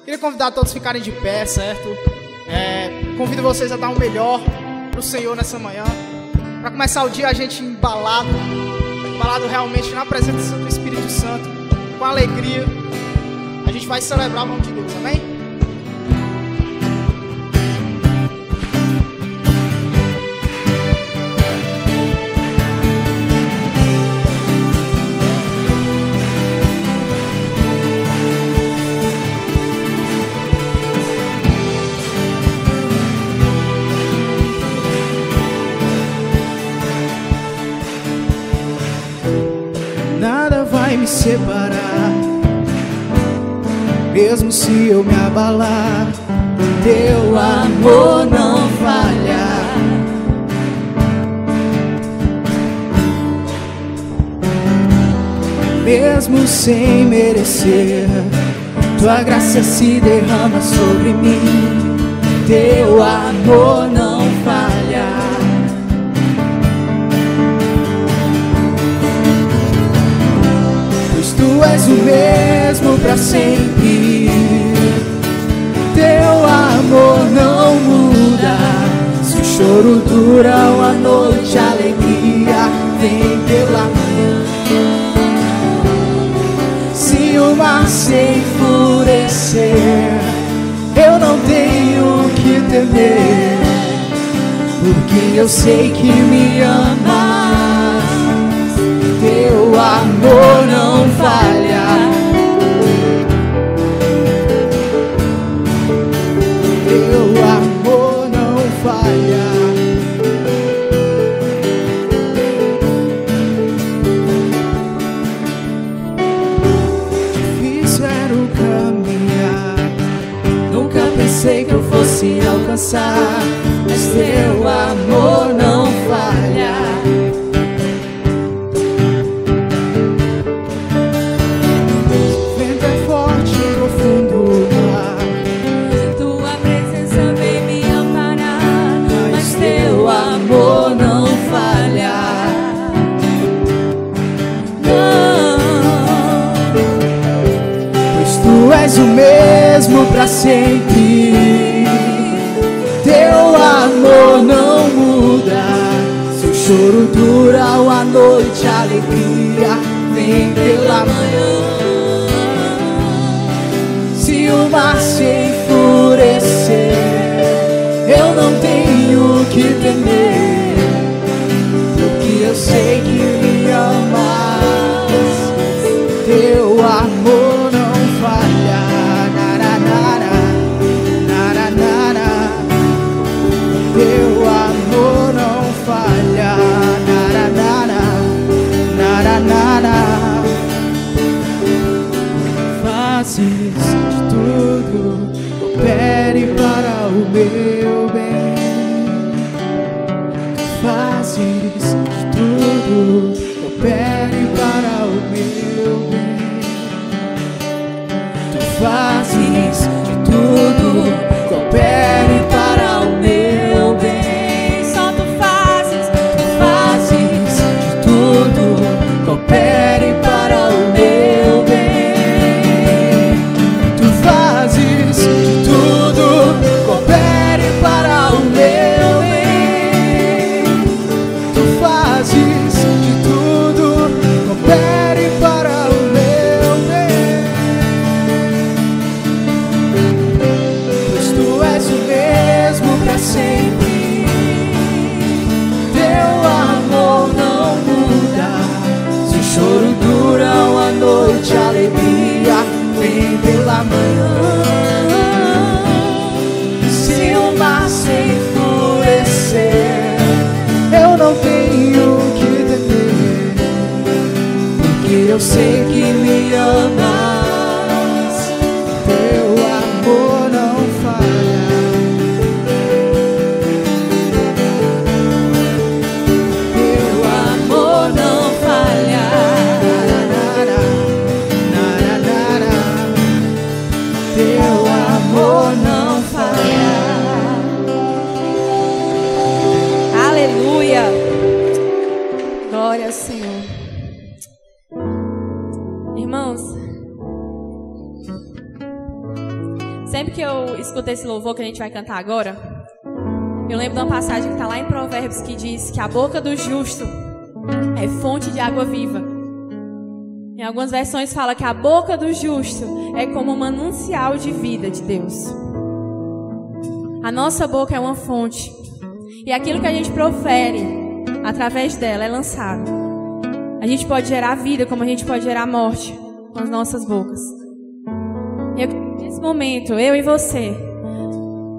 Queria convidar todos a ficarem de pé, certo? Convido vocês a dar o melhor para o Senhor nessa manhã. Para começar o dia a gente embalado realmente na presença do Espírito Santo, com alegria. A gente vai celebrar o nome de Deus, amém? Me separar, mesmo se eu me abalar, teu amor não falha. Mesmo sem merecer, tua graça se derrama sobre mim, teu amor não falha. Tu és o mesmo pra sempre, teu amor não muda. Se o choro dura uma noite, a alegria vem pela manhã. Se o mar se enfurecer, eu não tenho que temer, porque eu sei que me amas. Teu amor não falha. Teu amor não falha. Difícil era o caminhar, nunca pensei que eu fosse alcançar, mas teu amor não falha. O mesmo pra sempre, teu amor não muda. Se o choro dura uma noite, a alegria vem pela manhã. Se o mar se enfurecer, eu não tenho que temer, porque eu sei que me amas. Teu amor não falha. Teu amor não falha. Fazes de tudo, coopere para o meu bem. Fazes de tudo, coopere para o meu bem. Tu fazes de tudo, coopere para o meu bem. Só tu fazes de tudo, coopere para o meu bem. Tu fazes de tudo, coopere para o meu bem. Tu fazes de tudo, coopere para o meu bem. Pois tu és o mesmo pra sempre, teu amor não muda. Se o choro dura uma noite, a alegria vem pela manhã. Se o mar se enfurecer, eu não tenho que temer, porque eu sei que me amas. Teu amor não falha. Teu amor não falha. Teu amor não falha. Aleluia. Glória ao Senhor. Irmãos, Sempre que eu escuto esse louvor que a gente vai cantar agora, eu lembro de uma passagem que está lá em Provérbios que diz que a boca do justo é fonte de água viva. Em algumas versões fala que a boca do justo é como um manancial de vida de Deus. A nossa boca é uma fonte. E aquilo que a gente profere através dela é lançado. A gente pode gerar vida como a gente pode gerar morte com as nossas bocas. E nesse momento, eu e você,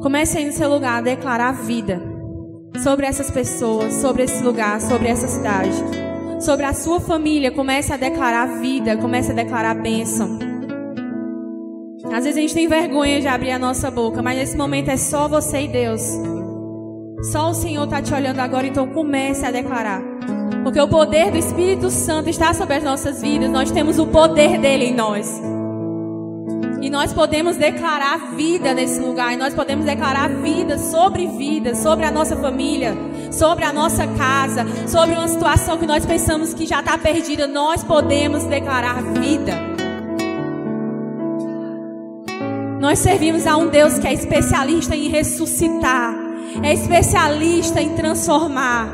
comece aí no seu lugar a declarar vida sobre essas pessoas, sobre esse lugar, sobre essa cidade, sobre a sua família. Comece a declarar vida, comece a declarar bênção. Às vezes a gente tem vergonha de abrir a nossa boca, mas nesse momento é só você e Deus. Só o Senhor está te olhando agora, então comece a declarar. Porque o poder do Espírito Santo está sobre as nossas vidas. Nós temos o poder dele em nós. E nós podemos declarar vida nesse lugar. E nós podemos declarar vida, sobre a nossa família, sobre a nossa casa, sobre uma situação que nós pensamos que já está perdida. Nós podemos declarar vida. Nós servimos a um Deus que é especialista em ressuscitar, é especialista em transformar.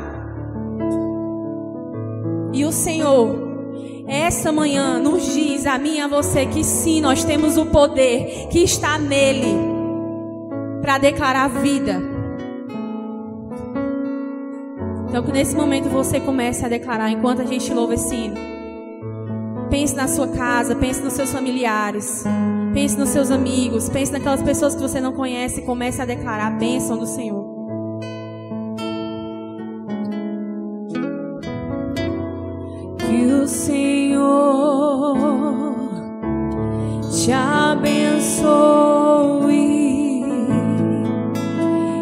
E o Senhor, essa manhã, nos diz a mim e a você que sim, nós temos o poder que está nele para declarar vida. Então que nesse momento você comece a declarar enquanto a gente louva esse hino. Pense na sua casa, pense nos seus familiares, pense nos seus amigos, pense naquelas pessoas que você não conhece e comece a declarar a bênção do Senhor. Que o Senhor te abençoe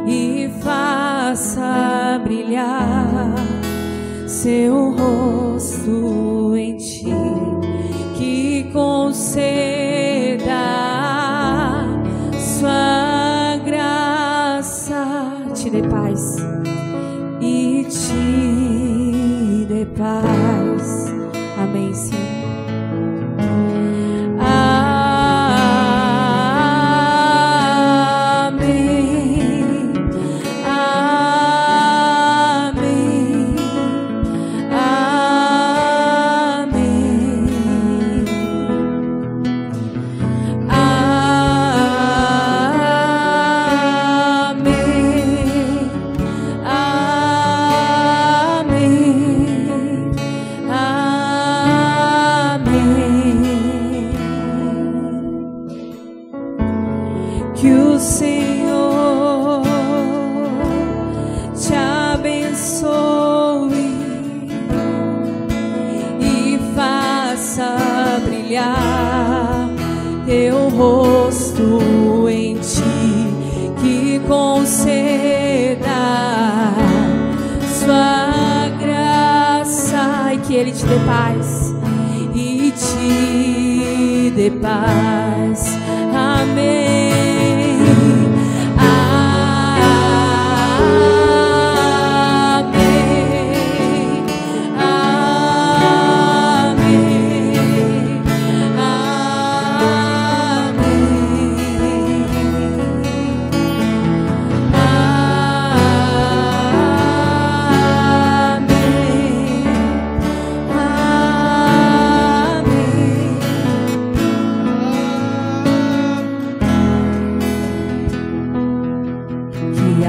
e faça brilhar seu rosto em ti, que conceda sua graça, te dê paz e te dê paz. Amém, sim. Amém. Amém. Amém. Que o Senhor te abençoe e faça brilhar teu rosto em ti, que conceda sua graça e que Ele te dê paz e te dê paz. Amém.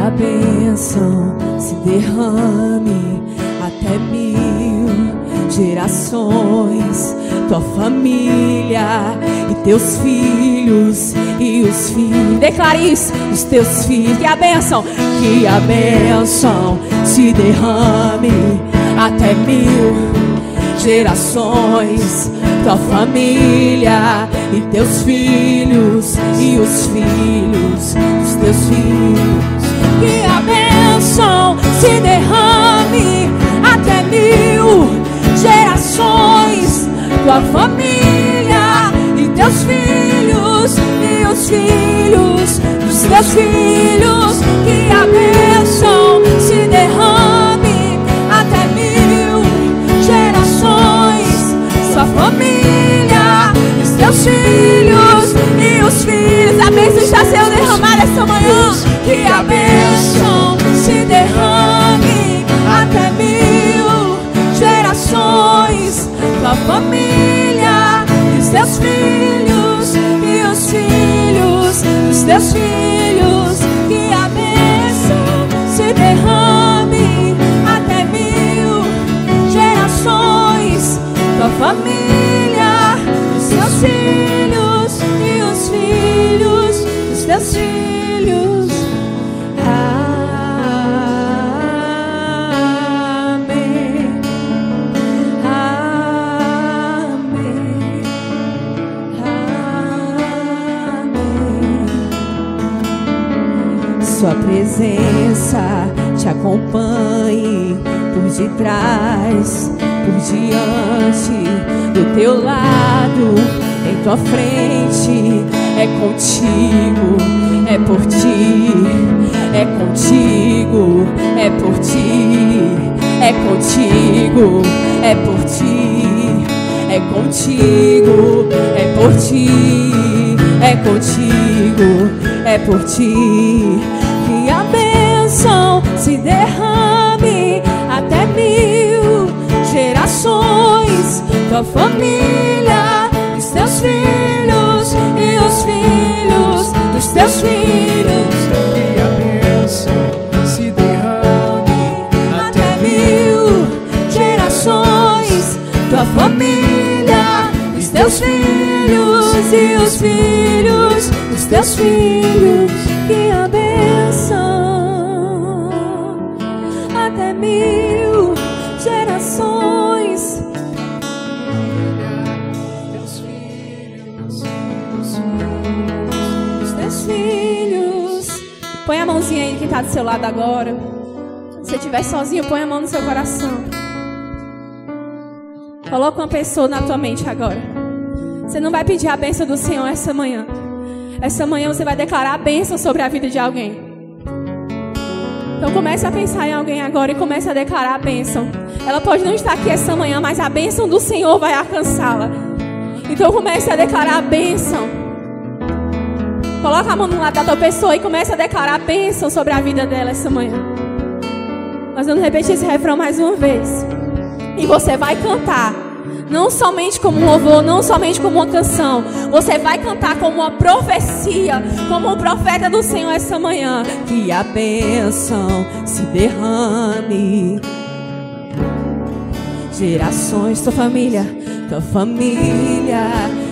A bênção se derrame até 1000 gerações, tua família e teus filhos e os filhos. Declare isso, os teus filhos. Que a bênção se derrame até 1000 gerações, tua família e teus filhos e os filhos dos teus filhos. Que a bênção se derrame até 1000 gerações, tua família e teus filhos e os filhos dos teus filhos. Que a bênção se derrame até 1000 gerações, sua família e os teus filhos e os filhos. A bênção está sendo derramada esta manhã. Que a bênção se derrame até 1000 gerações. Tua família e os teus filhos e os filhos dos teus filhos. Que a bênção se derrame até 1000 gerações. Tua família, os teus filhos e os filhos dos teus filhos. Amém. Amém. Amém. Sua presença te acompanhe por detrás, por diante, do teu lado, em tua frente. É contigo, é por ti, é contigo, é por ti, é contigo, é por ti, é contigo, é por ti, é contigo, é por ti. Que a bênção se derrame até 1000 gerações. Tua família, os teus filhos e os filhos dos teus filhos. Que a bênção se derrame Até 1000 gerações. Tua família, os teus filhos e os filhos dos teus filhos. Que a bênção até 1000 gerações. teus filhos, Os teus filhos. Põe a mãozinha aí que está do seu lado agora. Se você estiver sozinho, põe a mão no seu coração. Coloca uma pessoa na tua mente agora. Você não vai pedir a bênção do Senhor essa manhã. Essa manhã você vai declarar a bênção sobre a vida de alguém. Então comece a pensar em alguém agora e comece a declarar a bênção. Ela pode não estar aqui essa manhã, mas a bênção do Senhor vai alcançá-la. Então comece a declarar a bênção. Coloca a mão no lado da tua pessoa e comece a declarar a bênção sobre a vida dela essa manhã. Nós vamos repetir esse refrão mais uma vez. E você vai cantar, não somente como um louvor, não somente como uma canção. Você vai cantar como uma profecia, como um profeta do Senhor essa manhã. que a bênção se derrame. Gerações, tua família,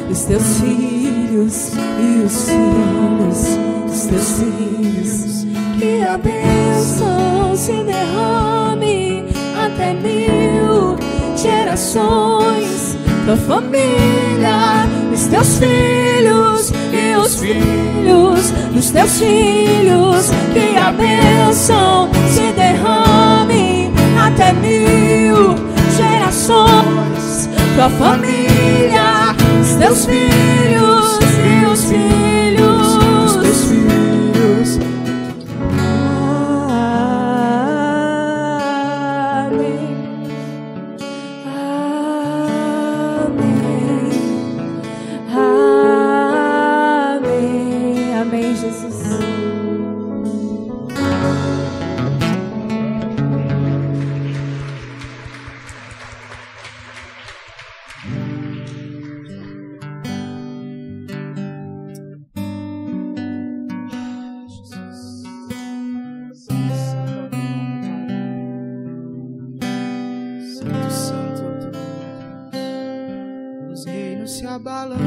Os teus filhos e os filhos dos teus filhos. que a bênção se derrame até 1000 gerações. Tua família, Os teus filhos e os filhos dos teus filhos. Que a bênção se derrame até 1000 gerações. Tua família, os teus filhos e os filhos os teus filhos. Amém. Amém. Amém. Amém, Jesus. Santo, santo, os reinos se abalam,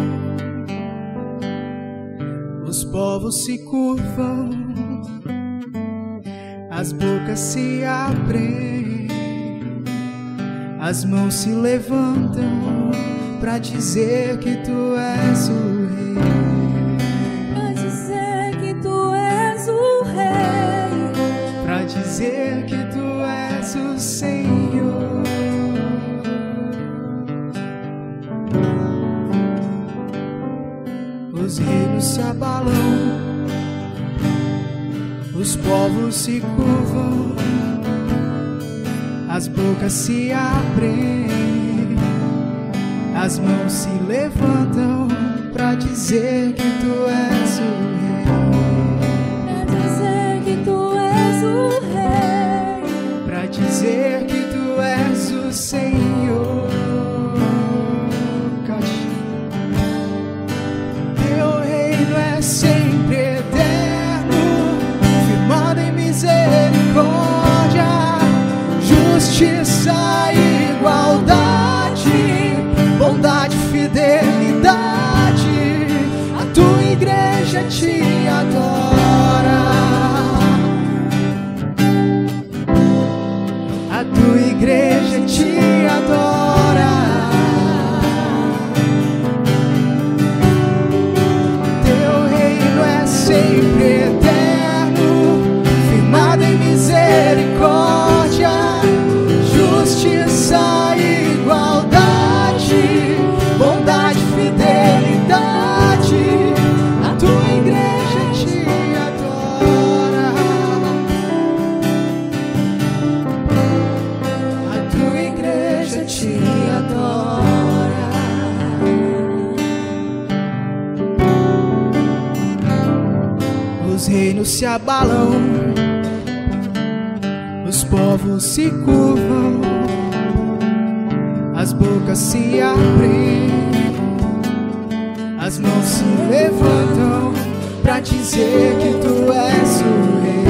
os povos se curvam, as bocas se abrem, as mãos se levantam pra dizer que tu és o rei. Pra dizer que tu és o rei. Pra dizer que tu és o Senhor. Os reinos se abalam, os povos se curvam, as bocas se abrem, as mãos se levantam pra pra dizer que tu és o rei, pra dizer que tu és o rei, pra dizer que tu és o Senhor. Teu reino é sempre eterno, firmado em misericórdia, justiça e igualdade, bondade, fidelidade. A tua igreja te adora, a tua igreja te adora. Teu reino é sempre eterno, firmado em misericórdia, justiça e igualdade, bondade, fidelidade. A tua igreja te adora, a tua igreja te adora. Os reinos se abalam, os povos se curvam, as bocas se abrem, as mãos se levantam pra dizer que tu és o rei,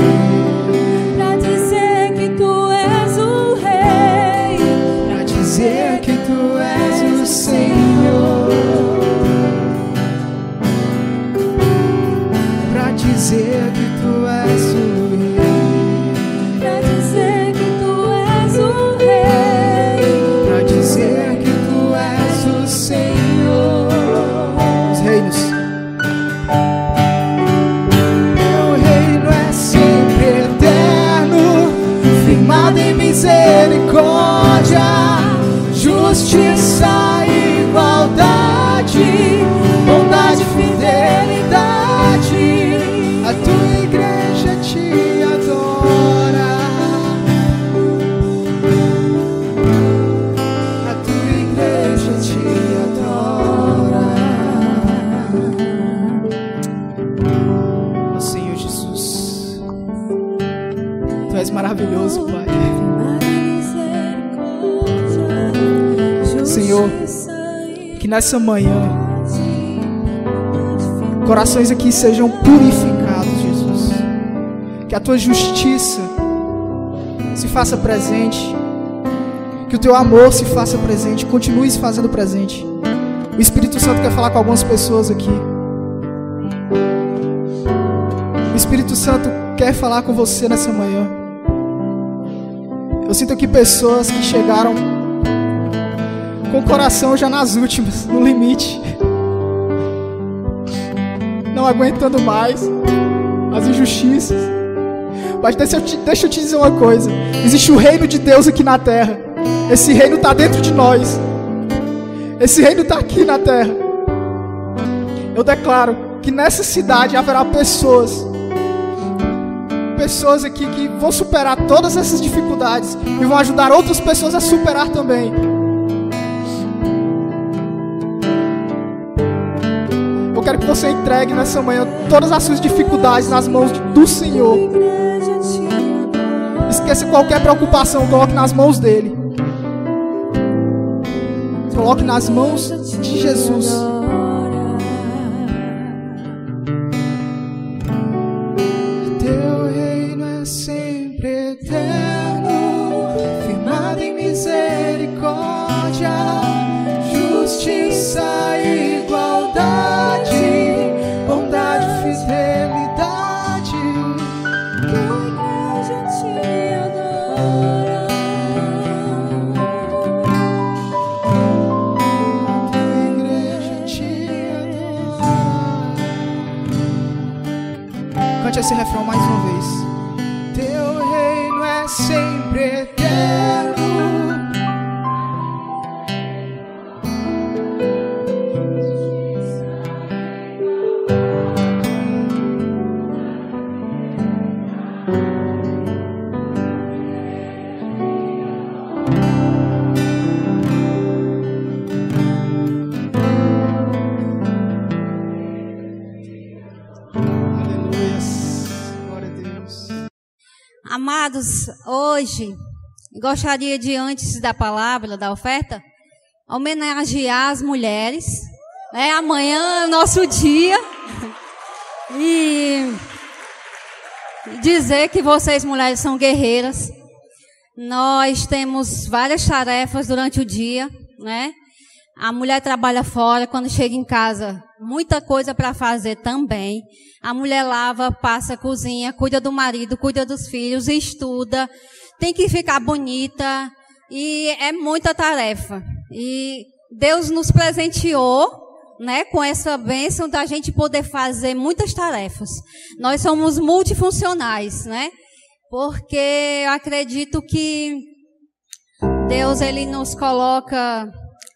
pra dizer que tu és o rei, pra dizer que tu és o Senhor, pra dizer que tu és o rei, pra dizer que tu és o rei, pra dizer que tu és o Senhor. Os reinos. Teu reino é sempre eterno, firmado em misericórdia, justiça e igualdade, bondade, fidelidade. A tua igreja te adora, a tua igreja te adora. Ó Senhor Jesus, tu és maravilhoso, Pai. Senhor, que nessa manhã corações aqui sejam purificados, Jesus. Que a tua justiça se faça presente, que o teu amor se faça presente, continue se fazendo presente. O Espírito Santo quer falar com algumas pessoas aqui. O Espírito Santo quer falar com você nessa manhã. Eu sinto aqui pessoas que chegaram com o coração já nas últimas, no limite, não aguentando mais as injustiças. Mas deixa eu te dizer uma coisa: existe o reino de Deus aqui na terra. Esse reino está dentro de nós. Esse reino está aqui na terra. Eu declaro que nessa cidade haverá pessoas aqui que vão superar todas essas dificuldades e vão ajudar outras pessoas a superar também. Eu quero que você entregue nessa manhã todas as suas dificuldades nas mãos do Senhor. Esqueça qualquer preocupação, coloque nas mãos dele. Coloque nas mãos de Jesus. Teu reino é sempre eterno, firmado em misericórdia, justiça e igualdade, bondade, fidelidade. Tua igreja te adora, tua igreja te adora. Cante esse refrão mais uma vez. Teu reino é sempre eterno. Deus. Amados, hoje gostaria de, antes da palavra, da oferta, homenagear as mulheres. Amanhã é o nosso dia. E dizer que vocês, mulheres, são guerreiras. Nós temos várias tarefas durante o dia, né? A mulher trabalha fora, quando chega em casa, muita coisa para fazer também. A mulher lava, passa, cozinha, cuida do marido, cuida dos filhos, estuda, tem que ficar bonita e é muita tarefa. E Deus nos presenteou, né, com essa bênção da gente poder fazer muitas tarefas. Nós somos multifuncionais, né? Porque eu acredito que Deus, Ele nos coloca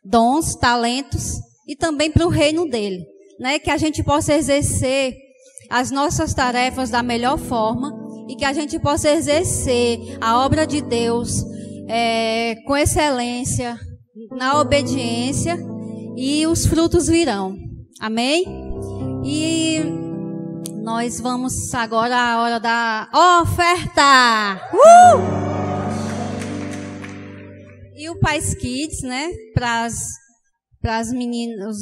dons, talentos e também para o reino dele, né? Que a gente possa exercer as nossas tarefas da melhor forma e que a gente possa exercer a obra de Deus com excelência, na obediência, e os frutos virão. Amém? E nós vamos agora à hora da oferta. E o Pais Kids, né? Para os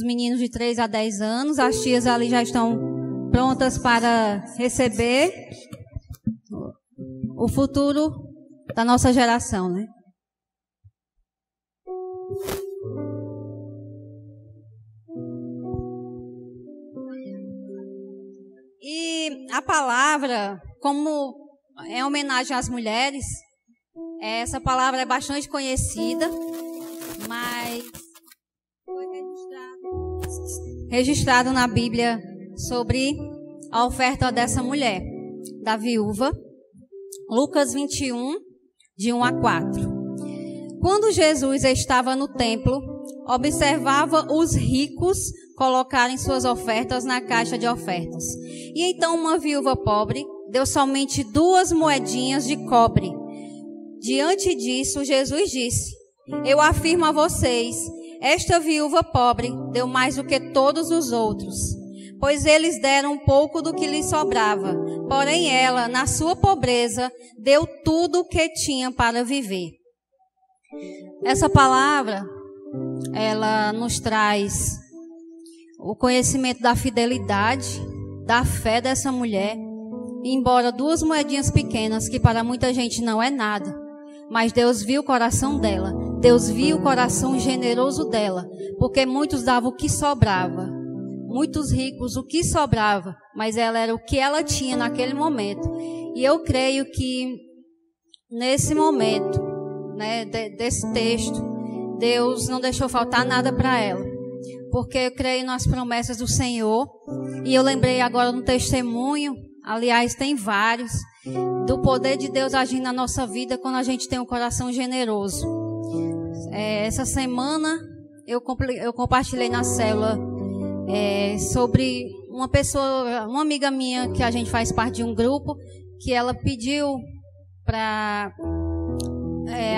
meninos de 3 a 10 anos. As tias ali já estão prontas para receber o futuro da nossa geração, né? E a palavra, como é homenagem às mulheres, essa palavra é bastante conhecida, mas foi registrado na Bíblia sobre a oferta dessa mulher, da viúva. Lucas 21, de 1 a 4. Quando Jesus estava no templo, observava os ricos colocarem suas ofertas na caixa de ofertas. E então uma viúva pobre deu somente 2 moedinhas de cobre. Diante disso, Jesus disse: eu afirmo a vocês, esta viúva pobre deu mais do que todos os outros, pois eles deram um pouco do que lhes sobrava. Porém ela, na sua pobreza, deu tudo o que tinha para viver. Essa palavra, ela nos traz o conhecimento da fidelidade, da fé dessa mulher. Embora 2 moedinhas pequenas, que para muita gente não é nada, mas Deus viu o coração dela. Deus viu o coração generoso dela, porque muitos davam o que sobrava, muitos ricos o que sobrava, mas ela era o que ela tinha naquele momento. E eu creio que nesse momento, né, desse texto, Deus não deixou faltar nada para ela, porque eu creio nas promessas do Senhor. E eu lembrei agora no testemunho, aliás tem vários, do poder de Deus agindo na nossa vida quando a gente tem um coração generoso. Essa semana eu compartilhei na célula sobre uma pessoa, uma amiga minha, que a gente faz parte de um grupo, que ela pediu para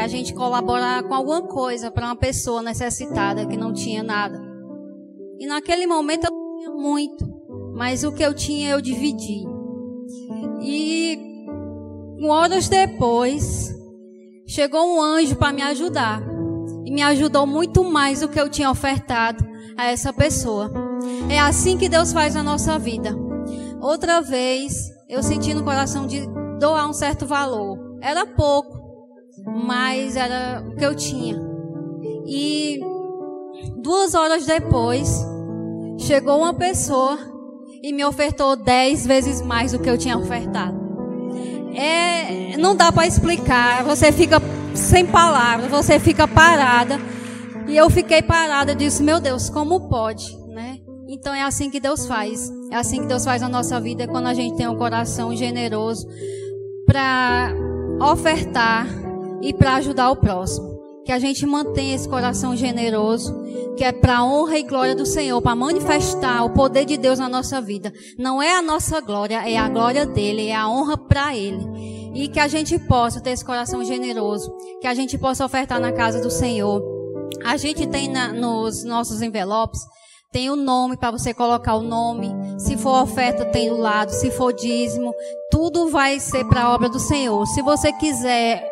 a gente colaborar com alguma coisa para uma pessoa necessitada que não tinha nada. E naquele momento eu não tinha muito, mas o que eu tinha eu dividi. E horas depois chegou um anjo para me ajudar, e me ajudou muito mais do que eu tinha ofertado a essa pessoa. É assim que Deus faz na nossa vida. Outra vez eu senti no coração de doar um certo valor. Era pouco, mas era o que eu tinha. E 2 horas depois chegou uma pessoa e me ofertou 10 vezes mais do que eu tinha ofertado. Não dá para explicar. Você fica sem palavras, você fica parada. E eu fiquei parada e disse: meu Deus, como pode, né? Então é assim que Deus faz. É assim que Deus faz na nossa vida, quando a gente tem um coração generoso para ofertar e para ajudar o próximo. Que a gente mantenha esse coração generoso, que é para a honra e glória do Senhor, para manifestar o poder de Deus na nossa vida. Não é a nossa glória, é a glória dele, é a honra para ele. E que a gente possa ter esse coração generoso, que a gente possa ofertar na casa do Senhor. A gente tem nos nossos envelopes, tem o nome para você colocar o nome. Se for oferta, tem do lado. Se for dízimo, tudo vai ser para a obra do Senhor. Se você quiser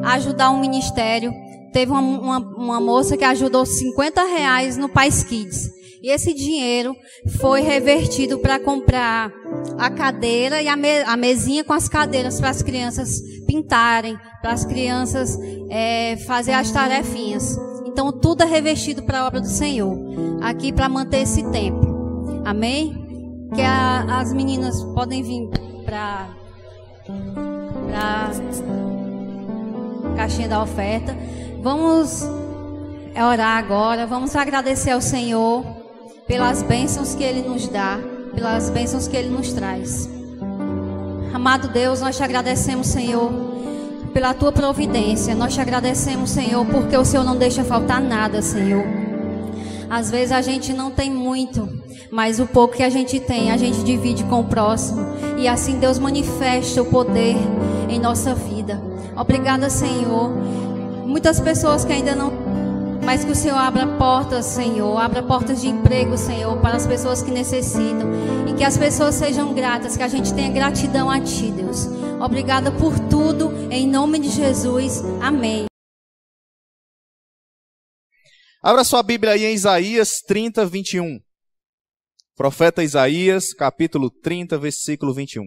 ajudar um ministério, teve uma moça que ajudou R$50 no Pais Kids. E esse dinheiro foi revertido para comprar a cadeira e a mesinha com as cadeiras para as crianças pintarem, para as crianças fazer as tarefinhas. Então, tudo é revestido para a obra do Senhor, aqui para manter esse tempo. Amém? Que as meninas podem vir para a caixinha da oferta. Vamos orar agora, vamos agradecer ao Senhor pelas bênçãos que Ele nos dá, pelas bênçãos que Ele nos traz. Amado Deus, nós te agradecemos, Senhor, pela Tua providência. Nós te agradecemos, Senhor, porque o Senhor não deixa faltar nada, Senhor. Às vezes a gente não tem muito, mas o pouco que a gente tem, a gente divide com o próximo. E assim Deus manifesta o poder em nossa vida. Obrigada, Senhor. Muitas pessoas que ainda não... Mas que o Senhor abra portas, Senhor. Abra portas de emprego, Senhor, para as pessoas que necessitam. E que as pessoas sejam gratas, que a gente tenha gratidão a Ti, Deus. Obrigada por tudo, em nome de Jesus. Amém. Abra sua Bíblia aí em Isaías 30, 21. Profeta Isaías, capítulo 30, versículo 21.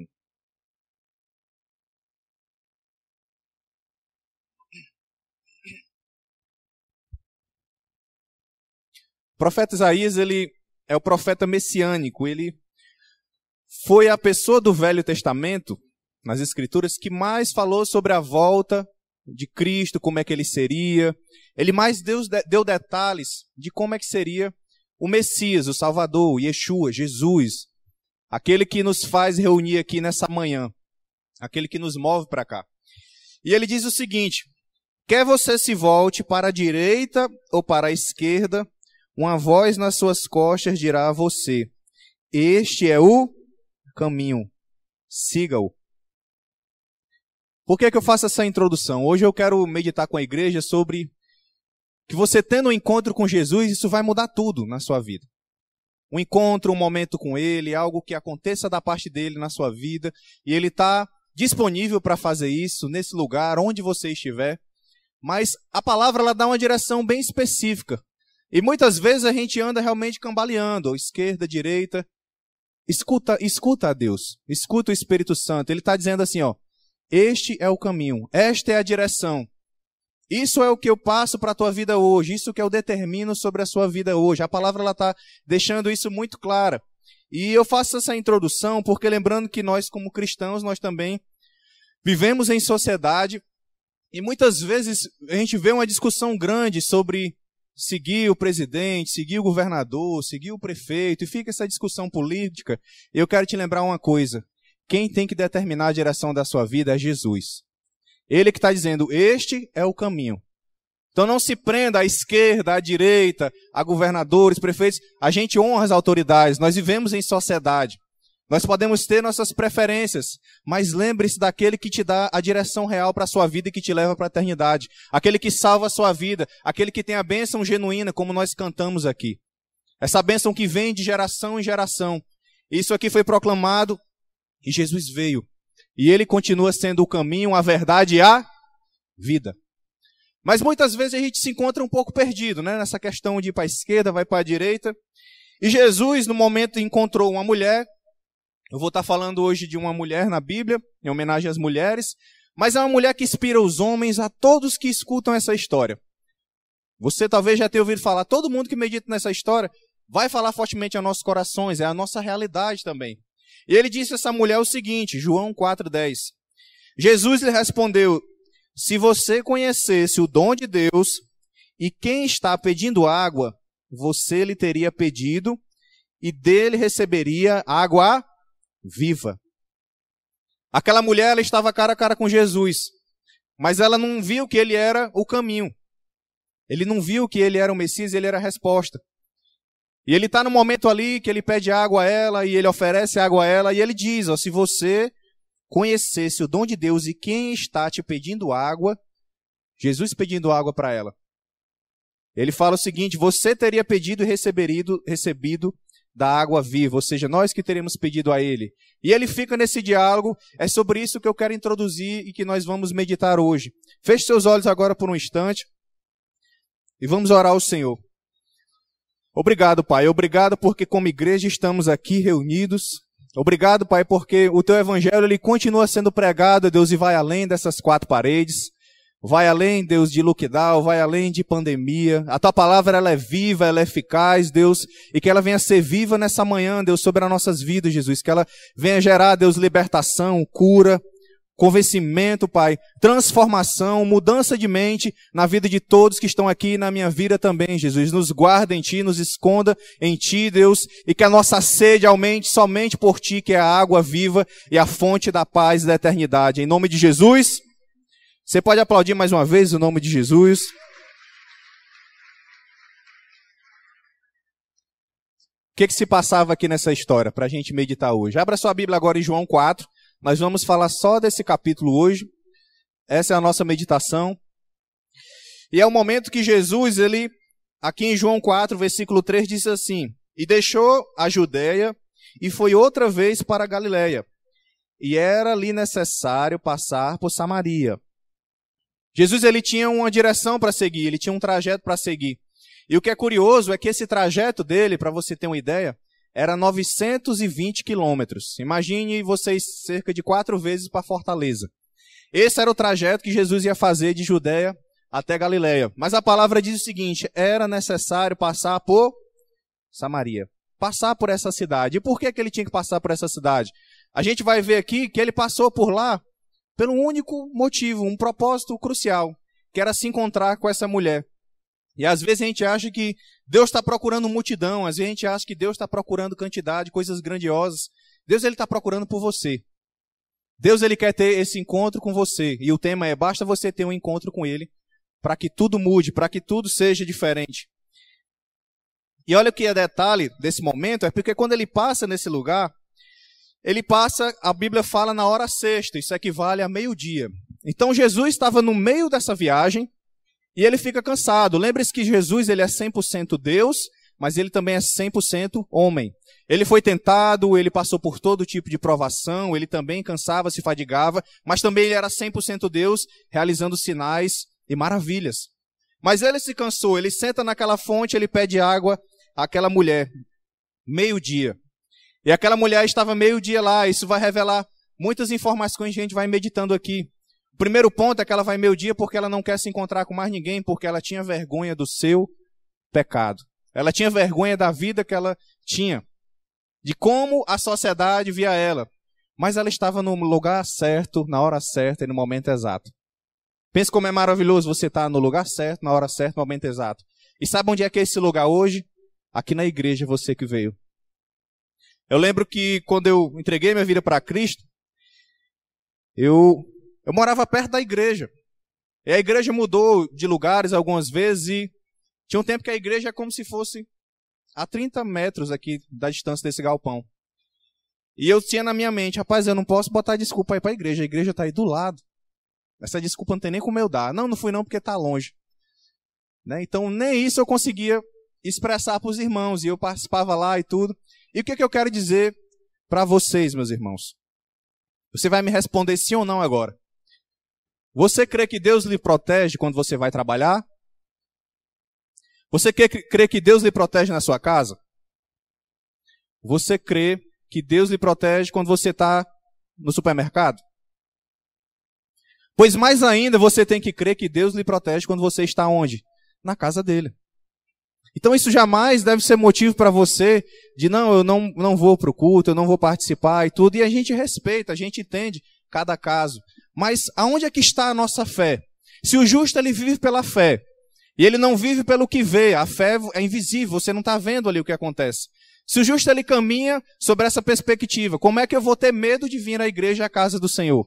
O profeta Isaías, ele é o profeta messiânico. Ele foi a pessoa do Velho Testamento, nas Escrituras, que mais falou sobre a volta de Cristo, como é que ele seria. Ele mais deu detalhes de como é que seria o Messias, o Salvador, o Yeshua, Jesus. Aquele que nos faz reunir aqui nessa manhã. Aquele que nos move para cá. E ele diz o seguinte: quer você se volte para a direita ou para a esquerda, uma voz nas suas costas dirá a você: este é o caminho, siga-o. Por que eu faço essa introdução? Hoje eu quero meditar com a igreja sobre que você tendo um encontro com Jesus, isso vai mudar tudo na sua vida. Um encontro, um momento com Ele, algo que aconteça da parte dele na sua vida, e Ele está disponível para fazer isso nesse lugar, onde você estiver. Mas a palavra ela dá uma direção bem específica. E muitas vezes a gente anda realmente cambaleando, esquerda, direita. Escuta a Deus, escuta o Espírito Santo. Ele está dizendo assim, ó: este é o caminho, esta é a direção. Isso é o que eu passo para a tua vida hoje, isso que eu determino sobre a sua vida hoje. A palavra está deixando isso muito clara. E eu faço essa introdução porque lembrando que nós como cristãos, nós também vivemos em sociedade e muitas vezes a gente vê uma discussão grande sobre seguir o presidente, seguir o governador, seguir o prefeito, e fica essa discussão política. Eu quero te lembrar uma coisa: quem tem que determinar a direção da sua vida é Jesus. Ele que está dizendo, este é o caminho. Então não se prenda à esquerda, à direita, a governadores, prefeitos. A gente honra as autoridades, nós vivemos em sociedade. Nós podemos ter nossas preferências, mas lembre-se daquele que te dá a direção real para a sua vida e que te leva para a eternidade. Aquele que salva a sua vida, aquele que tem a bênção genuína, como nós cantamos aqui. Essa bênção que vem de geração em geração. Isso aqui foi proclamado e Jesus veio. E Ele continua sendo o caminho, a verdade e a vida. Mas muitas vezes a gente se encontra um pouco perdido, né? Nessa questão de ir para a esquerda, vai para a direita. E Jesus, no momento, encontrou uma mulher. Eu vou estar falando hoje de uma mulher na Bíblia, em homenagem às mulheres. Mas é uma mulher que inspira os homens, a todos que escutam essa história. Você talvez já tenha ouvido falar, todo mundo que medita nessa história vai falar fortemente aos nossos corações, é a nossa realidade também. E ele disse a essa mulher o seguinte, João 4,10. Jesus lhe respondeu: se você conhecesse o dom de Deus e quem está pedindo água, você lhe teria pedido e dele receberia água viva. Aquela mulher, ela estava cara a cara com Jesus, mas ela não viu que ele era o caminho. Ele não viu que ele era o Messias, ele era a resposta. E ele está no momento ali que ele pede água a ela e ele oferece água a ela e ele diz, ó, se você conhecesse o dom de Deus e quem está te pedindo água, Jesus pedindo água para ela, Ele fala o seguinte: você teria pedido e recebido da água viva, ou seja, nós que teríamos pedido a ele. E ele fica nesse diálogo, é sobre isso que eu quero introduzir e que nós vamos meditar hoje. Feche seus olhos agora por um instante e vamos orar ao Senhor. Obrigado, Pai, obrigado porque como igreja estamos aqui reunidos. Obrigado, Pai, porque o Teu Evangelho ele continua sendo pregado, Deus, e vai além dessas quatro paredes. Vai além, Deus, de lockdown, vai além de pandemia. A Tua palavra, ela é viva, ela é eficaz, Deus, e que ela venha ser viva nessa manhã, Deus, sobre as nossas vidas, Jesus. Que ela venha gerar, Deus, libertação, cura, convencimento, Pai, transformação, mudança de mente na vida de todos que estão aqui e na minha vida também, Jesus. Nos guarda em Ti, nos esconda em Ti, Deus, e que a nossa sede aumente somente por Ti, que é a água viva e a fonte da paz e da eternidade. Em nome de Jesus. Você pode aplaudir mais uma vez o nome de Jesus. O que se passava aqui nessa história para a gente meditar hoje? Abra sua Bíblia agora em João 4. Nós vamos falar só desse capítulo hoje. Essa é a nossa meditação. E é o momento que Jesus, ele, aqui em João 4, versículo 3, diz assim: e deixou a Judéia e foi outra vez para a Galiléia. E era ali necessário passar por Samaria. Jesus ele tinha uma direção para seguir, ele tinha um trajeto para seguir. E o que é curioso é que esse trajeto dele, para você ter uma ideia, era 920 quilômetros. Imagine vocês cerca de 4 vezes para Fortaleza. Esse era o trajeto que Jesus ia fazer de Judéia até Galiléia. Mas a palavra diz o seguinte: era necessário passar por Samaria. Passar por essa cidade. E por que ele tinha que passar por essa cidade? A gente vai ver aqui que ele passou por lá pelo único motivo, um propósito crucial, que era se encontrar com essa mulher. E às vezes a gente acha que Deus está procurando multidão, às vezes a gente acha que Deus está procurando quantidade, coisas grandiosas. Deus ele está procurando por você. Deus ele quer ter esse encontro com você. E o tema é: basta você ter um encontro com Ele para que tudo mude, para que tudo seja diferente. E olha o que é detalhe desse momento, é porque quando ele passa nesse lugar, ele passa, a Bíblia fala, na hora sexta, isso equivale a meio-dia. Então Jesus estava no meio dessa viagem e ele fica cansado. Lembre-se que Jesus ele é 100% Deus, mas ele também é 100% homem. Ele foi tentado, ele passou por todo tipo de provação, ele também cansava, se fadigava, mas também ele era 100% Deus, realizando sinais e maravilhas. Mas ele se cansou, ele senta naquela fonte, ele pede água àquela mulher, meio-dia. E aquela mulher estava meio-dia lá. Isso vai revelar muitas informações que a gente vai meditando aqui. O primeiro ponto é que ela vai meio-dia porque ela não quer se encontrar com mais ninguém, porque ela tinha vergonha do seu pecado. Ela tinha vergonha da vida que ela tinha, de como a sociedade via ela. Mas ela estava no lugar certo, na hora certa e no momento exato. Pense como é maravilhoso você estar no lugar certo, na hora certa, no momento exato. E sabe onde é que é esse lugar hoje? Aqui na igreja, você que veio. Eu lembro que quando eu entreguei minha vida para Cristo, eu morava perto da igreja. E a igreja mudou de lugares algumas vezes e tinha um tempo que a igreja é como se fosse a 30 metros aqui da distância desse galpão. E eu tinha na minha mente: rapaz, eu não posso botar desculpa aí para a igreja está aí do lado. Essa desculpa não tem nem como eu dar. Não fui não porque está longe. Né? Então nem isso eu conseguia expressar para os irmãos e eu participava lá e tudo. E o que eu quero dizer para vocês, meus irmãos? Você vai me responder sim ou não agora. Você crê que Deus lhe protege quando você vai trabalhar? Você crê que Deus lhe protege na sua casa? Você crê que Deus lhe protege quando você está no supermercado? Pois mais ainda, você tem que crer que Deus lhe protege quando você está onde? Na casa dele. Então isso jamais deve ser motivo para você de eu não vou para o culto, eu não vou participar e tudo. E a gente respeita, a gente entende cada caso. Mas aonde é que está a nossa fé? Se o justo ele vive pela fé e ele não vive pelo que vê, a fé é invisível, você não está vendo ali o que acontece. Se o justo ele caminha sobre essa perspectiva, como é que eu vou ter medo de vir à igreja, à casa do Senhor?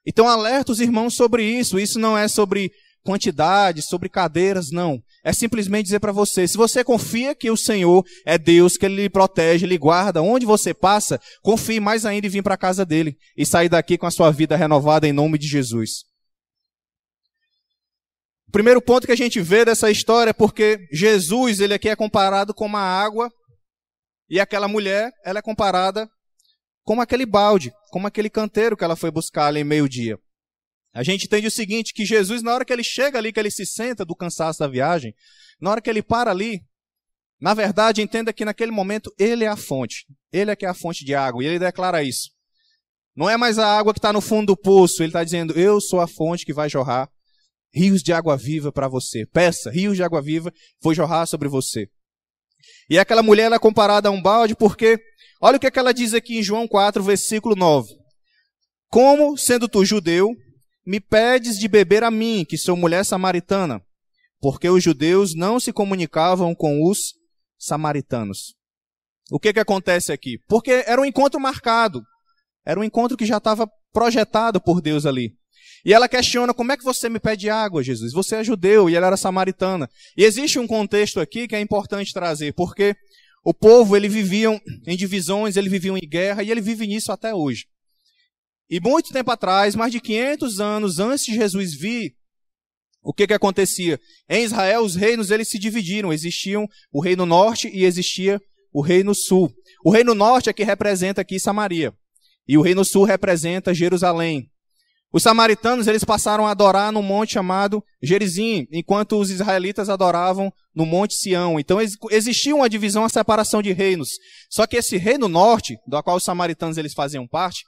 Então alerta os irmãos sobre isso. Isso não é sobre quantidade, sobre cadeiras, não. É simplesmente dizer para você: se você confia que o Senhor é Deus, que Ele lhe protege, lhe guarda, onde você passa, confie mais ainda em vir para a casa dele e sair daqui com a sua vida renovada em nome de Jesus. O primeiro ponto que a gente vê dessa história é porque Jesus, ele aqui é comparado com uma água, e aquela mulher, ela é comparada com aquele balde, como aquele canteiro que ela foi buscar ali em meio-dia. A gente entende o seguinte, que Jesus, na hora que ele chega ali, que ele se senta do cansaço da viagem, na hora que ele para ali, na verdade, entenda que naquele momento ele é a fonte. Ele é que é a fonte de água, e ele declara isso. Não é mais a água que está no fundo do poço, ele está dizendo, eu sou a fonte que vai jorrar rios de água viva para você. Peça, rios de água viva, vou jorrar sobre você. E aquela mulher ela é comparada a um balde porque, olha o que ela diz aqui em João 4, versículo 9. Como, sendo tu judeu, me pedes de beber a mim, que sou mulher samaritana? Porque os judeus não se comunicavam com os samaritanos. O que acontece aqui? Porque era um encontro marcado. Era um encontro que já estava projetado por Deus ali. E ela questiona, como é que você me pede água, Jesus? Você é judeu e ela era samaritana. E existe um contexto aqui que é importante trazer, porque o povo, eles viviam em divisões, eles viviam em guerra, e ele vive nisso até hoje. E muito tempo atrás, mais de 500 anos antes de Jesus vir, o que acontecia? Em Israel, os reinos eles se dividiram. Existiam o reino norte e existia o reino sul. O reino norte é que representa aqui Samaria. E o reino sul representa Jerusalém. Os samaritanos eles passaram a adorar no monte chamado Gerizim, enquanto os israelitas adoravam no monte Sião. Então existia uma divisão, uma separação de reinos. Só que esse reino norte, do qual os samaritanos eles faziam parte,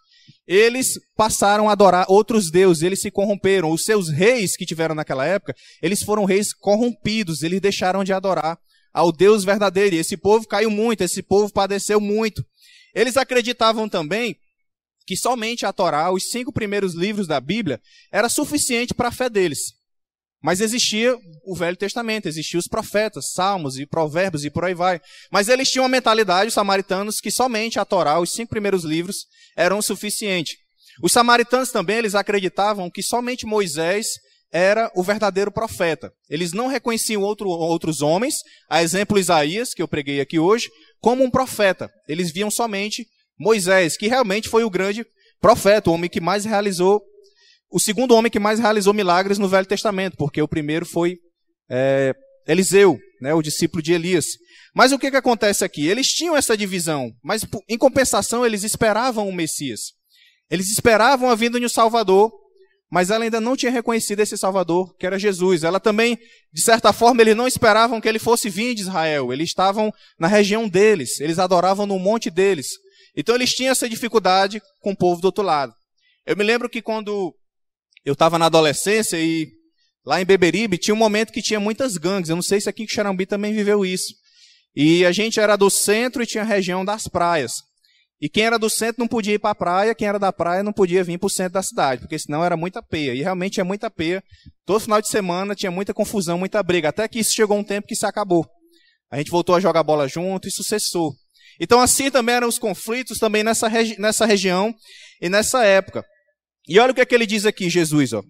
eles passaram a adorar outros deuses, eles se corromperam. Os seus reis que tiveram naquela época, eles foram reis corrompidos, eles deixaram de adorar ao Deus verdadeiro. E esse povo caiu muito, esse povo padeceu muito. Eles acreditavam também que somente a Torá, os 5 primeiros livros da Bíblia, era suficiente para a fé deles. Mas existia o Velho Testamento, existiam os profetas, Salmos e Provérbios e por aí vai. Mas eles tinham uma mentalidade, os samaritanos, que somente a Torá, os 5 primeiros livros, eram o suficiente. Os samaritanos também, eles acreditavam que somente Moisés era o verdadeiro profeta. Eles não reconheciam outros homens, a exemplo Isaías, que eu preguei aqui hoje, como um profeta. Eles viam somente Moisés, que realmente foi o grande profeta, o homem que mais realizou, o segundo homem que mais realizou milagres no Velho Testamento, porque o primeiro foi Eliseu, né, o discípulo de Elias. Mas o que acontece aqui? Eles tinham essa divisão, mas em compensação eles esperavam o Messias. Eles esperavam a vinda de um Salvador, mas ela ainda não tinha reconhecido esse Salvador, que era Jesus. Ela também, de certa forma, eles não esperavam que ele fosse vir de Israel. Eles estavam na região deles, eles adoravam no monte deles. Então eles tinham essa dificuldade com o povo do outro lado. Eu me lembro que quando eu estava na adolescência e lá em Beberibe tinha um momento que tinha muitas gangues. Eu não sei se aqui em Xarambi também viveu isso. E a gente era do centro e tinha a região das praias. E quem era do centro não podia ir para a praia, quem era da praia não podia vir para o centro da cidade, porque senão era muita peia. E realmente tinha muita peia. Todo final de semana tinha muita confusão, muita briga. Até que isso chegou um tempo que se acabou. A gente voltou a jogar bola junto e isso cessou. Então assim também eram os conflitos também nessa região e nessa época. E olha o que é que ele diz aqui, Jesus. Ó.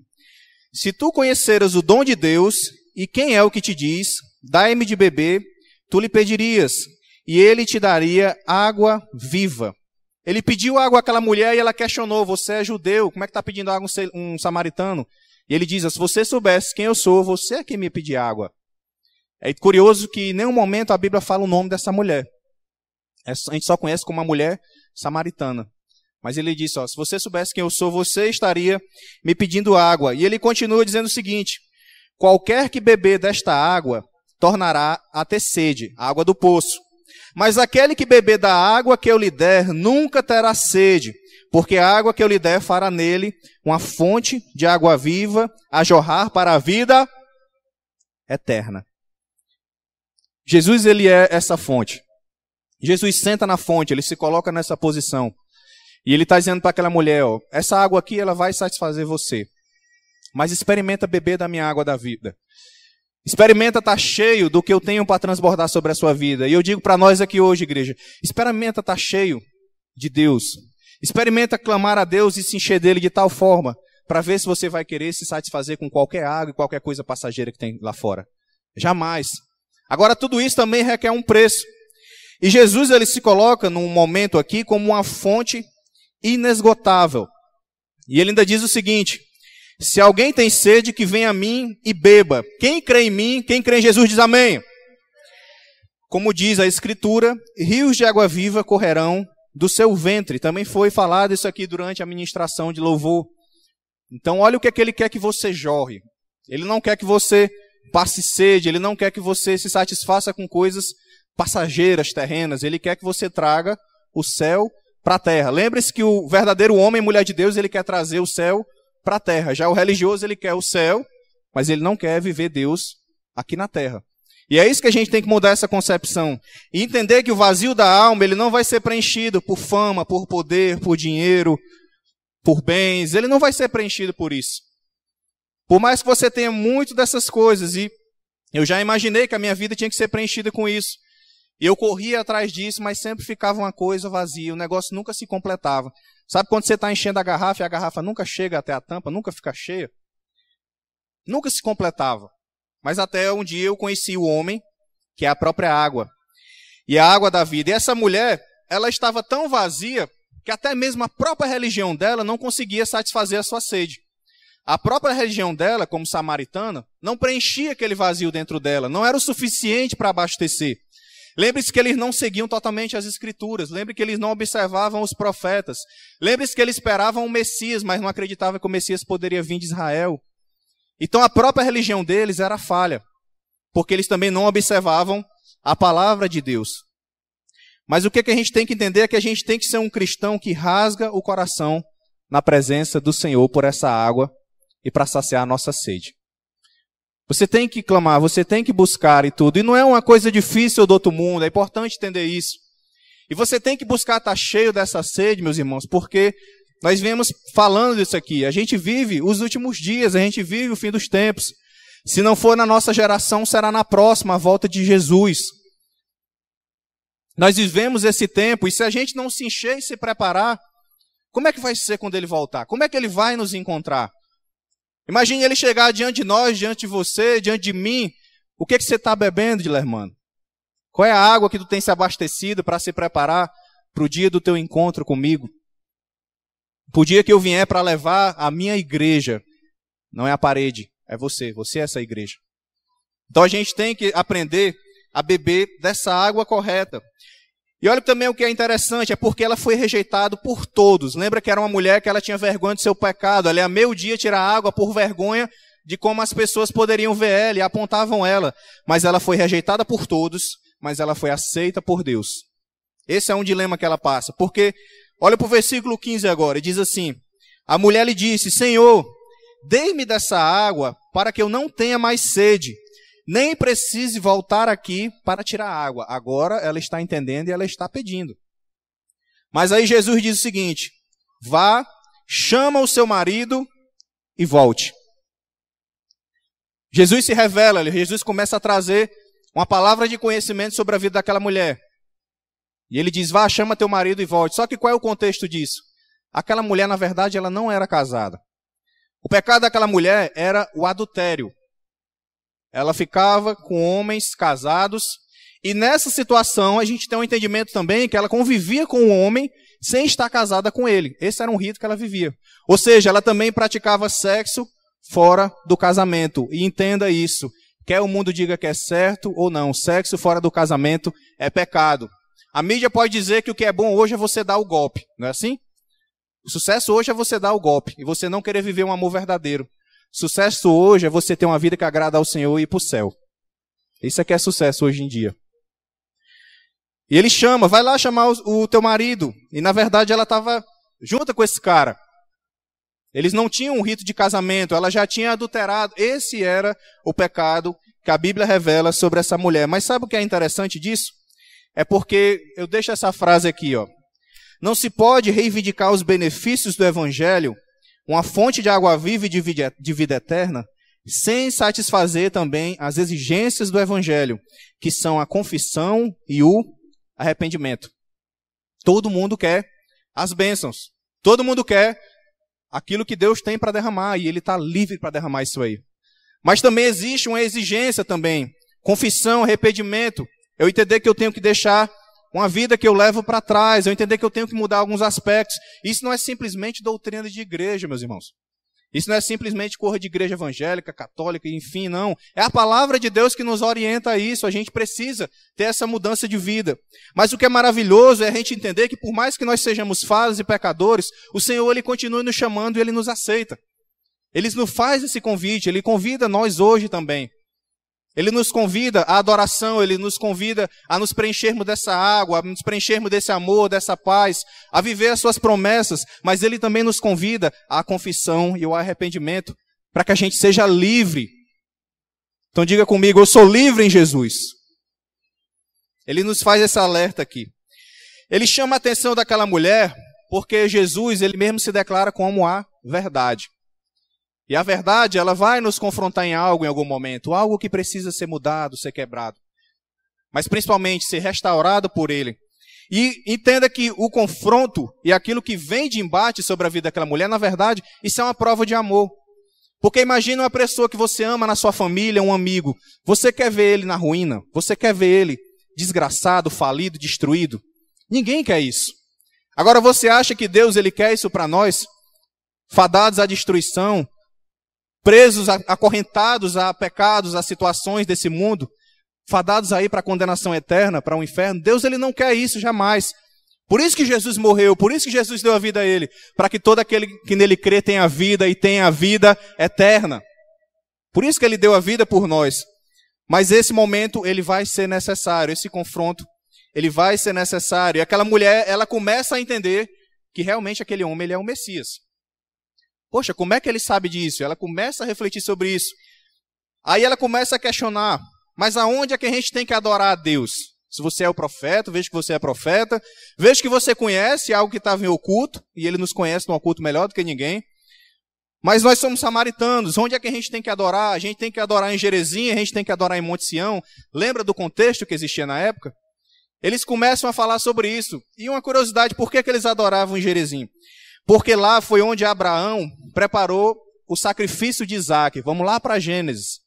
Se tu conheceras o dom de Deus, e quem é o que te diz, dai-me de beber, tu lhe pedirias, e ele te daria água viva. Ele pediu água àquela mulher e ela questionou, você é judeu, como é que está pedindo água um samaritano? E ele diz, se você soubesse quem eu sou, você é quem me pedir água. É curioso que em nenhum momento a Bíblia fala o nome dessa mulher. A gente só conhece como uma mulher samaritana. Mas ele disse, se você soubesse quem eu sou, você estaria me pedindo água. E ele continua dizendo o seguinte, qualquer que beber desta água, tornará a ter sede, a água do poço. Mas aquele que beber da água que eu lhe der, nunca terá sede, porque a água que eu lhe der fará nele uma fonte de água viva, a jorrar para a vida eterna. Jesus, ele é essa fonte. Jesus senta na fonte, ele se coloca nessa posição. E ele está dizendo para aquela mulher, essa água aqui ela vai satisfazer você. Mas experimenta beber da minha água da vida. Experimenta estar cheio do que eu tenho para transbordar sobre a sua vida. E eu digo para nós aqui hoje, igreja, experimenta estar cheio de Deus. Experimenta clamar a Deus e se encher dele de tal forma, para ver se você vai querer se satisfazer com qualquer água e qualquer coisa passageira que tem lá fora. Jamais. Agora, tudo isso também requer um preço. E Jesus, ele se coloca num momento aqui como uma fonte inesgotável. E ele ainda diz o seguinte, Se alguém tem sede, que venha a mim e beba. Quem crê em mim, quem crê em Jesus, diz amém. Como diz a Escritura, rios de água viva correrão do seu ventre. Também foi falado isso aqui durante a ministração de louvor. Então, olha o que é que ele quer que você jorre. Ele não quer que você passe sede, ele não quer que você se satisfaça com coisas passageiras, terrenas. Ele quer que você traga o céu para a terra. Lembre-se que o verdadeiro homem e mulher de Deus, ele quer trazer o céu para a terra. Já o religioso, ele quer o céu, mas ele não quer viver Deus aqui na terra. E é isso que a gente tem que mudar essa concepção. E entender que o vazio da alma, ele não vai ser preenchido por fama, por poder, por dinheiro, por bens. Ele não vai ser preenchido por isso. Por mais que você tenha muito dessas coisas, e eu já imaginei que a minha vida tinha que ser preenchida com isso. E eu corria atrás disso, mas sempre ficava uma coisa vazia, o negócio nunca se completava. Sabe quando você está enchendo a garrafa e a garrafa nunca chega até a tampa, nunca fica cheia? Nunca se completava. Mas até um dia eu conheci o homem, que é a própria água. E a água da vida. E essa mulher, ela estava tão vazia, que até mesmo a própria religião dela não conseguia satisfazer a sua sede. A própria religião dela, como samaritana, não preenchia aquele vazio dentro dela, não era o suficiente para abastecer. Lembre-se que eles não seguiam totalmente as Escrituras. Lembre que eles não observavam os profetas. Lembre-se que eles esperavam o Messias, mas não acreditavam que o Messias poderia vir de Israel. Então a própria religião deles era falha, porque eles também não observavam a palavra de Deus. Mas o que a gente tem que entender é que a gente tem que ser um cristão que rasga o coração na presença do Senhor por essa água e para saciar a nossa sede. Você tem que clamar, você tem que buscar e tudo. E não é uma coisa difícil do outro mundo, é importante entender isso. E você tem que buscar estar cheio dessa sede, meus irmãos, porque nós viemos falando disso aqui. A gente vive os últimos dias, a gente vive o fim dos tempos. Se não for na nossa geração, será na próxima, a volta de Jesus. Nós vivemos esse tempo, e se a gente não se encher e se preparar, como é que vai ser quando ele voltar? Como é que ele vai nos encontrar? Imagine ele chegar diante de nós, diante de você, diante de mim. O que você está bebendo, Dilermano? Qual é a água que tu tem se abastecido para se preparar para o dia do teu encontro comigo? Para o dia que eu vier para levar a minha igreja. Não é a parede, é você é essa igreja. Então a gente tem que aprender a beber dessa água correta. E olha também o que é interessante, é porque ela foi rejeitada por todos. Lembra que era uma mulher que ela tinha vergonha do seu pecado. Ela ia meio-dia tirar água por vergonha de como as pessoas poderiam ver ela e apontavam ela. Mas ela foi rejeitada por todos, mas ela foi aceita por Deus. Esse é um dilema que ela passa. Porque, olha para o versículo 15 agora, e diz assim: a mulher lhe disse: Senhor, dê-me dessa água para que eu não tenha mais sede, nem precise voltar aqui para tirar água. Agora ela está entendendo e ela está pedindo. Mas aí Jesus diz o seguinte: vá, chama o seu marido e volte. Jesus se revela, Jesus começa a trazer uma palavra de conhecimento sobre a vida daquela mulher. E ele diz: vá, chama teu marido e volte. Só que qual é o contexto disso? Aquela mulher, na verdade, ela não era casada. O pecado daquela mulher era o adultério. Ela ficava com homens casados, e nessa situação a gente tem um entendimento também que ela convivia com o homem sem estar casada com ele. Esse era um rito que ela vivia. Ou seja, ela também praticava sexo fora do casamento. E entenda isso, quer o mundo diga que é certo ou não, sexo fora do casamento é pecado. A mídia pode dizer que o que é bom hoje é você dar o golpe, não é assim? O sucesso hoje é você dar o golpe, e você não querer viver um amor verdadeiro. Sucesso hoje é você ter uma vida que agrada ao Senhor e ir para o céu. Isso é que é sucesso hoje em dia. E ele chama, vai lá chamar o teu marido. E na verdade ela estava junto com esse cara. Eles não tinham um rito de casamento, ela já tinha adulterado. Esse era o pecado que a Bíblia revela sobre essa mulher. Mas sabe o que é interessante disso? É porque, eu deixo essa frase aqui, ó. Não se pode reivindicar os benefícios do Evangelho, uma fonte de água viva e de vida eterna, sem satisfazer também as exigências do Evangelho, que são a confissão e o arrependimento. Todo mundo quer as bênçãos. Todo mundo quer aquilo que Deus tem para derramar, e Ele está livre para derramar isso aí. Mas também existe uma exigência também. Confissão, arrependimento. Eu entender que eu tenho que deixar uma vida que eu levo para trás, eu entender que eu tenho que mudar alguns aspectos. Isso não é simplesmente doutrina de igreja, meus irmãos. Isso não é simplesmente coisa de igreja evangélica, católica, enfim, não. É a palavra de Deus que nos orienta a isso. A gente precisa ter essa mudança de vida. Mas o que é maravilhoso é a gente entender que por mais que nós sejamos falhos e pecadores, o Senhor, Ele continua nos chamando e Ele nos aceita. Ele nos faz esse convite, Ele convida nós hoje também. Ele nos convida à adoração, Ele nos convida a nos preenchermos dessa água, a nos preenchermos desse amor, dessa paz, a viver as suas promessas, mas Ele também nos convida à confissão e ao arrependimento, para que a gente seja livre. Então diga comigo, eu sou livre em Jesus. Ele nos faz esse alerta aqui. Ele chama a atenção daquela mulher, porque Jesus, Ele mesmo se declara como a verdade. E a verdade, ela vai nos confrontar em algo em algum momento, algo que precisa ser mudado, ser quebrado. Mas principalmente ser restaurado por Ele. E entenda que o confronto e aquilo que vem de embate sobre a vida daquela mulher, na verdade, isso é uma prova de amor. Porque imagina uma pessoa que você ama na sua família, um amigo. Você quer ver ele na ruína? Você quer ver ele desgraçado, falido, destruído? Ninguém quer isso. Agora você acha que Deus, Ele quer isso para nós? Fadados à destruição, presos, acorrentados a pecados, a situações desse mundo, fadados aí para a condenação eterna, para o inferno. Deus, Ele não quer isso jamais. Por isso que Jesus morreu, por isso que Jesus deu a vida a Ele, para que todo aquele que nele crê tenha vida e tenha a vida eterna. Por isso que Ele deu a vida por nós. Mas esse momento, ele vai ser necessário, esse confronto, ele vai ser necessário. E aquela mulher, ela começa a entender que realmente aquele homem, ele é o Messias. Poxa, como é que ele sabe disso? Ela começa a refletir sobre isso. Aí ela começa a questionar, mas aonde é que a gente tem que adorar a Deus? Se você é o profeta, vejo que você é profeta, vejo que você conhece algo que estava em oculto, e Ele nos conhece no oculto melhor do que ninguém. Mas nós somos samaritanos, onde é que a gente tem que adorar? A gente tem que adorar em Gerezim, a gente tem que adorar em Monte Sião. Lembra do contexto que existia na época? Eles começam a falar sobre isso. E uma curiosidade, por que eles adoravam em Gerezim? Porque lá foi onde Abraão preparou o sacrifício de Isaac. Vamos lá para Gênesis.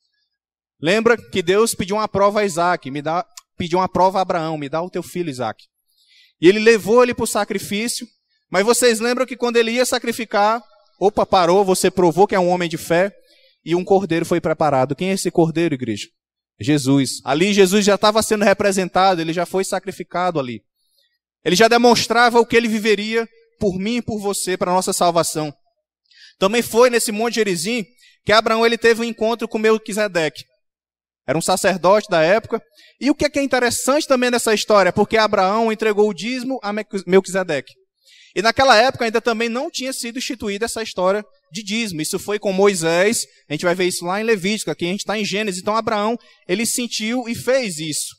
Lembra que Deus pediu uma prova a Isaac, pediu uma prova a Abraão, me dá o teu filho Isaac. E ele levou ele para o sacrifício, mas vocês lembram que quando ele ia sacrificar, opa, parou, você provou que é um homem de fé, e um cordeiro foi preparado. Quem é esse cordeiro, igreja? Jesus. Ali Jesus já estava sendo representado, ele já foi sacrificado ali. Ele já demonstrava o que ele viveria por mim e por você, para a nossa salvação. Também foi nesse Monte Gerizim que Abraão ele teve um encontro com Melquisedeque. Era um sacerdote da época. E o que é interessante também nessa história? Porque Abraão entregou o dízimo a Melquisedeque. E naquela época ainda também não tinha sido instituída essa história de dízimo. Isso foi com Moisés, a gente vai ver isso lá em Levítico, aqui a gente está em Gênesis. Então Abraão, ele sentiu e fez isso.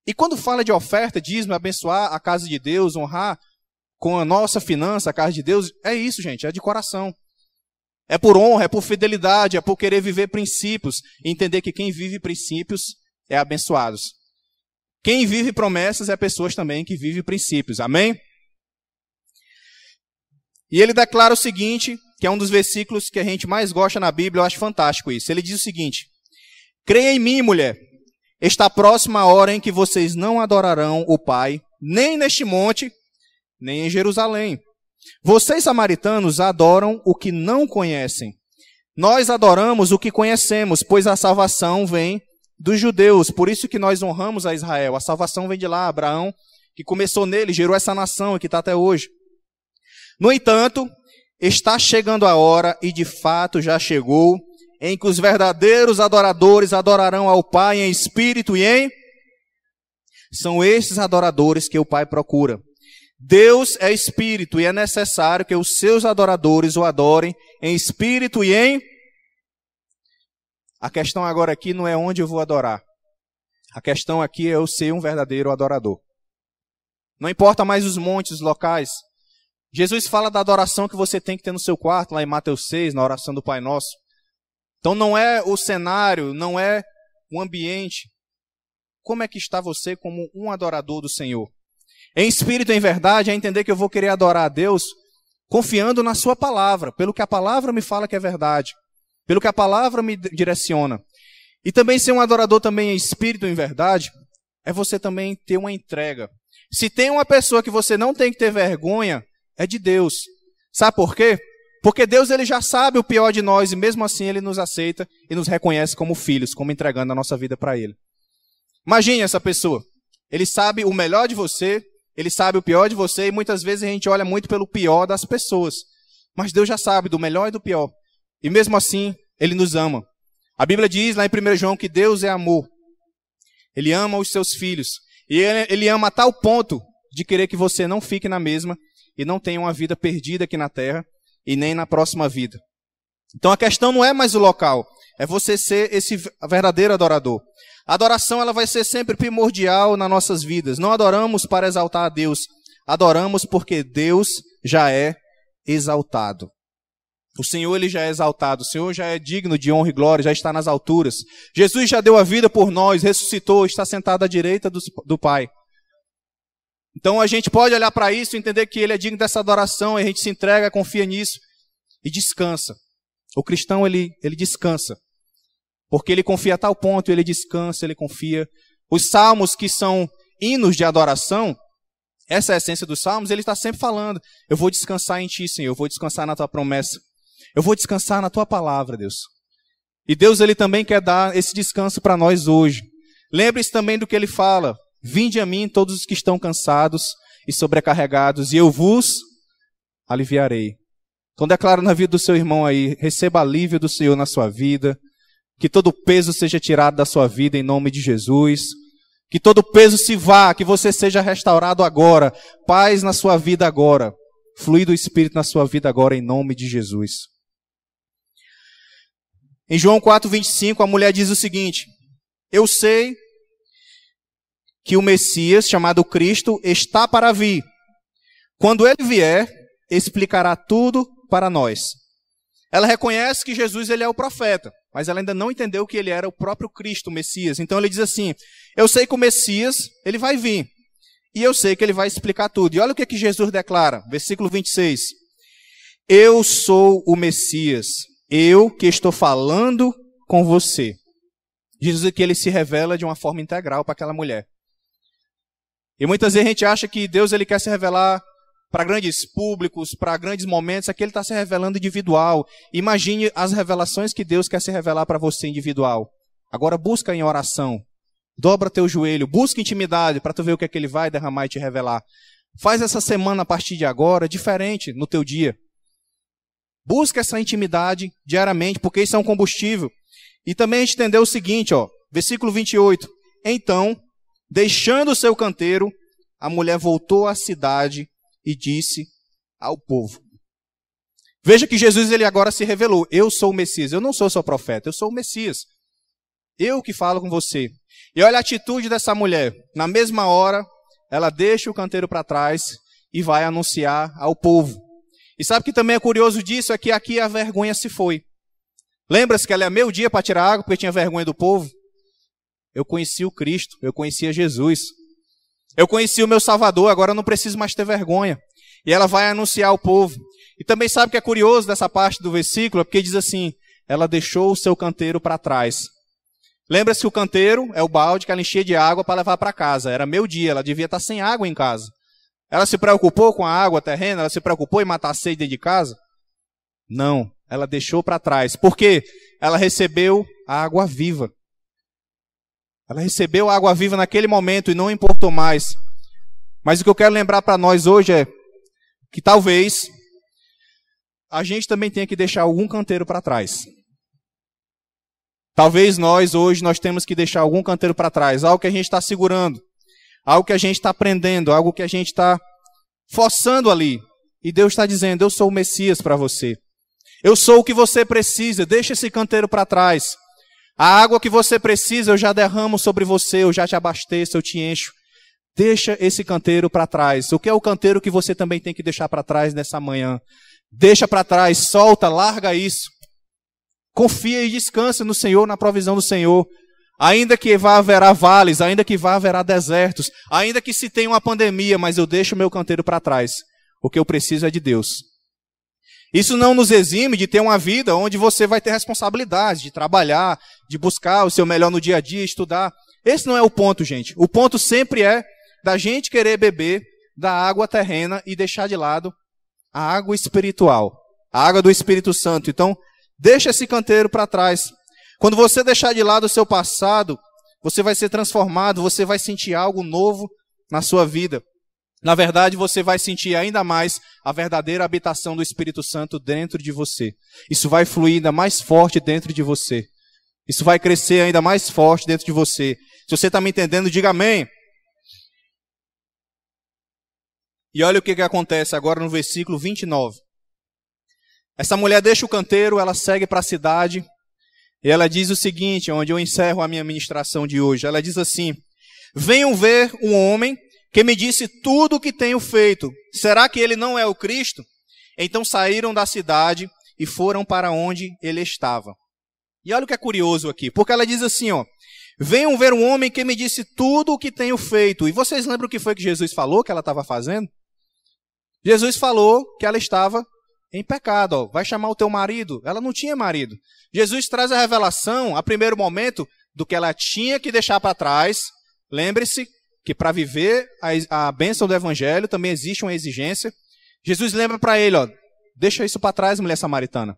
E quando fala de oferta, dízimo, abençoar a casa de Deus, honrar com a nossa finança a casa de Deus, é isso, gente, é de coração. É por honra, é por fidelidade, é por querer viver princípios e entender que quem vive princípios é abençoado. Quem vive promessas é pessoas também que vivem princípios. Amém? E ele declara o seguinte, que é um dos versículos que a gente mais gosta na Bíblia, eu acho fantástico isso. Ele diz o seguinte: creia em mim, mulher, está próxima a hora em que vocês não adorarão o Pai, nem neste monte, nem em Jerusalém. Vocês, samaritanos, adoram o que não conhecem. Nós adoramos o que conhecemos, pois a salvação vem dos judeus. Por isso que nós honramos a Israel. A salvação vem de lá, Abraão, que começou nele, gerou essa nação e que está até hoje. No entanto, está chegando a hora, e de fato já chegou, em que os verdadeiros adoradores adorarão ao Pai em espírito e em... São esses adoradores que o Pai procura. Deus é espírito e é necessário que os seus adoradores o adorem em espírito e em... A questão agora aqui não é onde eu vou adorar. A questão aqui é eu ser um verdadeiro adorador. Não importa mais os montes, os locais. Jesus fala da adoração que você tem que ter no seu quarto, lá em Mateus 6, na oração do Pai Nosso. Então não é o cenário, não é o ambiente. Como é que está você como um adorador do Senhor? Em espírito e em verdade, é entender que eu vou querer adorar a Deus confiando na sua palavra, pelo que a palavra me fala que é verdade, pelo que a palavra me direciona. E também ser um adorador também em espírito e em verdade, é você também ter uma entrega. Se tem uma pessoa que você não tem que ter vergonha, é de Deus. Sabe por quê? Porque Deus ele já sabe o pior de nós e mesmo assim ele nos aceita e nos reconhece como filhos, como entregando a nossa vida para ele. Imagine essa pessoa. Ele sabe o melhor de você, ele sabe o pior de você e muitas vezes a gente olha muito pelo pior das pessoas. Mas Deus já sabe do melhor e do pior. E mesmo assim, ele nos ama. A Bíblia diz lá em 1 João que Deus é amor. Ele ama os seus filhos. E ele ama a tal ponto de querer que você não fique na mesma e não tenha uma vida perdida aqui na terra e nem na próxima vida. Então a questão não é mais o local, é você ser esse verdadeiro adorador. A adoração ela vai ser sempre primordial nas nossas vidas. Não adoramos para exaltar a Deus, adoramos porque Deus já é exaltado. O Senhor ele já é exaltado, o Senhor já é digno de honra e glória, já está nas alturas. Jesus já deu a vida por nós, ressuscitou, está sentado à direita do Pai. Então a gente pode olhar para isso e entender que ele é digno dessa adoração, e a gente se entrega, confia nisso e descansa. O cristão ele descansa, porque ele confia a tal ponto, ele descansa, ele confia. Os salmos que são hinos de adoração, essa é a essência dos salmos, ele está sempre falando, eu vou descansar em ti, Senhor, eu vou descansar na tua promessa. Eu vou descansar na tua palavra, Deus. E Deus ele também quer dar esse descanso para nós hoje. Lembre-se também do que ele fala. Vinde a mim todos os que estão cansados e sobrecarregados, e eu vos aliviarei. Então declara na vida do seu irmão aí, receba alívio do Senhor na sua vida, que todo peso seja tirado da sua vida em nome de Jesus, que todo peso se vá, que você seja restaurado agora, paz na sua vida agora, fluir do Espírito na sua vida agora em nome de Jesus. Em João 4,25, a mulher diz o seguinte, eu sei que o Messias, chamado Cristo, está para vir. Quando ele vier, explicará tudo para nós. Ela reconhece que Jesus ele é o profeta, mas ela ainda não entendeu que ele era o próprio Cristo, o Messias. Então ele diz assim, eu sei que o Messias ele vai vir, e eu sei que ele vai explicar tudo. E olha o que Jesus declara, versículo 26. Eu sou o Messias, eu que estou falando com você. Jesus aqui ele se revela de uma forma integral para aquela mulher. E muitas vezes a gente acha que Deus ele quer se revelar para grandes públicos, para grandes momentos. Aqui ele está se revelando individual. Imagine as revelações que Deus quer se revelar para você individual. Agora busca em oração. Dobra teu joelho, busca intimidade para tu ver o que é que ele vai derramar e te revelar. Faz essa semana a partir de agora diferente no teu dia. Busca essa intimidade diariamente, porque isso é um combustível. E também a gente entendeu o seguinte, ó, versículo 28. Então, deixando o seu canteiro, a mulher voltou à cidade e disse ao povo. Veja que Jesus ele agora se revelou. Eu sou o Messias, eu não sou só profeta, eu sou o Messias. Eu que falo com você. E olha a atitude dessa mulher. Na mesma hora, ela deixa o canteiro para trás e vai anunciar ao povo. E sabe o que também é curioso disso? É que aqui a vergonha se foi. Lembra-se que ela é meio dia para tirar água porque tinha vergonha do povo? Eu conheci o Cristo, eu conhecia Jesus. Eu conheci o meu Salvador, agora eu não preciso mais ter vergonha. E ela vai anunciar ao povo. E também sabe o que é curioso dessa parte do versículo? É porque diz assim, ela deixou o seu canteiro para trás. Lembra-se que o canteiro é o balde que ela enchia de água para levar para casa. Era meio dia, ela devia estar sem água em casa. Ela se preocupou com a água terrena? Ela se preocupou em matar a sede dentro de casa? Não, ela deixou para trás. Por quê? Ela recebeu a água viva. Ela recebeu a água viva naquele momento e não importou mais. Mas o que eu quero lembrar para nós hoje é que talvez a gente também tenha que deixar algum canteiro para trás. Talvez hoje nós temos que deixar algum canteiro para trás, algo que a gente está segurando, algo que a gente está aprendendo, algo que a gente está forçando ali. E Deus está dizendo, eu sou o Messias para você. Eu sou o que você precisa, deixa esse canteiro para trás. A água que você precisa eu já derramo sobre você, eu já te abasteço, eu te encho. Deixa esse canteiro para trás. O que é o canteiro que você também tem que deixar para trás nessa manhã? Deixa para trás, solta, larga isso. Confia e descansa no Senhor, na provisão do Senhor. Ainda que vá haverá vales, ainda que vá haverá desertos, ainda que se tenha uma pandemia, mas eu deixo o meu canteiro para trás. O que eu preciso é de Deus. Isso não nos exime de ter uma vida onde você vai ter responsabilidade, de trabalhar, de buscar o seu melhor no dia a dia, estudar. Esse não é o ponto, gente. O ponto sempre é da gente querer beber da água terrena e deixar de lado a água espiritual. A água do Espírito Santo. Então, deixa esse canteiro para trás. Quando você deixar de lado o seu passado, você vai ser transformado, você vai sentir algo novo na sua vida. Na verdade, você vai sentir ainda mais a verdadeira habitação do Espírito Santo dentro de você. Isso vai fluir ainda mais forte dentro de você. Isso vai crescer ainda mais forte dentro de você. Se você está me entendendo, diga amém. E olha o que acontece agora no versículo 29. Essa mulher deixa o canteiro, ela segue para a cidade. E ela diz o seguinte, onde eu encerro a minha ministração de hoje. Ela diz assim: venham ver um homem que me disse tudo o que tenho feito. Será que ele não é o Cristo? Então saíram da cidade e foram para onde ele estava. E olha o que é curioso aqui, porque ela diz assim, ó: venham ver um homem que me disse tudo o que tenho feito. E vocês lembram o que foi que Jesus falou que ela estava fazendo? Jesus falou que ela estava em pecado, ó. Vai chamar o teu marido. Ela não tinha marido. Jesus traz a revelação, a primeiro momento, do que ela tinha que deixar para trás. Lembre-se que para viver a bênção do evangelho também existe uma exigência. Jesus lembra para ele, ó: deixa isso para trás, mulher samaritana.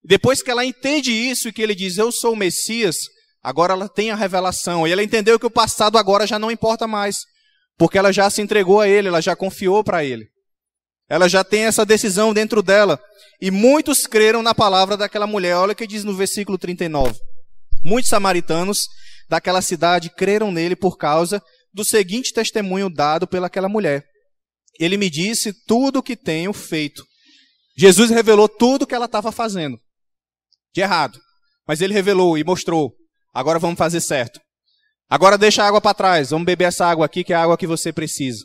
Depois que ela entende isso e que ele diz, eu sou o Messias, agora ela tem a revelação. E ela entendeu que o passado agora já não importa mais, porque ela já se entregou a ele, ela já confiou para ele. Ela já tem essa decisão dentro dela. E muitos creram na palavra daquela mulher. Olha o que diz no versículo 39. Muitos samaritanos daquela cidade creram nele por causa do seguinte testemunho dado pelaquela mulher. Ele me disse tudo o que tenho feito. Jesus revelou tudo o que ela estava fazendo de errado. Mas ele revelou e mostrou. Agora vamos fazer certo. Agora deixa a água para trás. Vamos beber essa água aqui, que é a água que você precisa.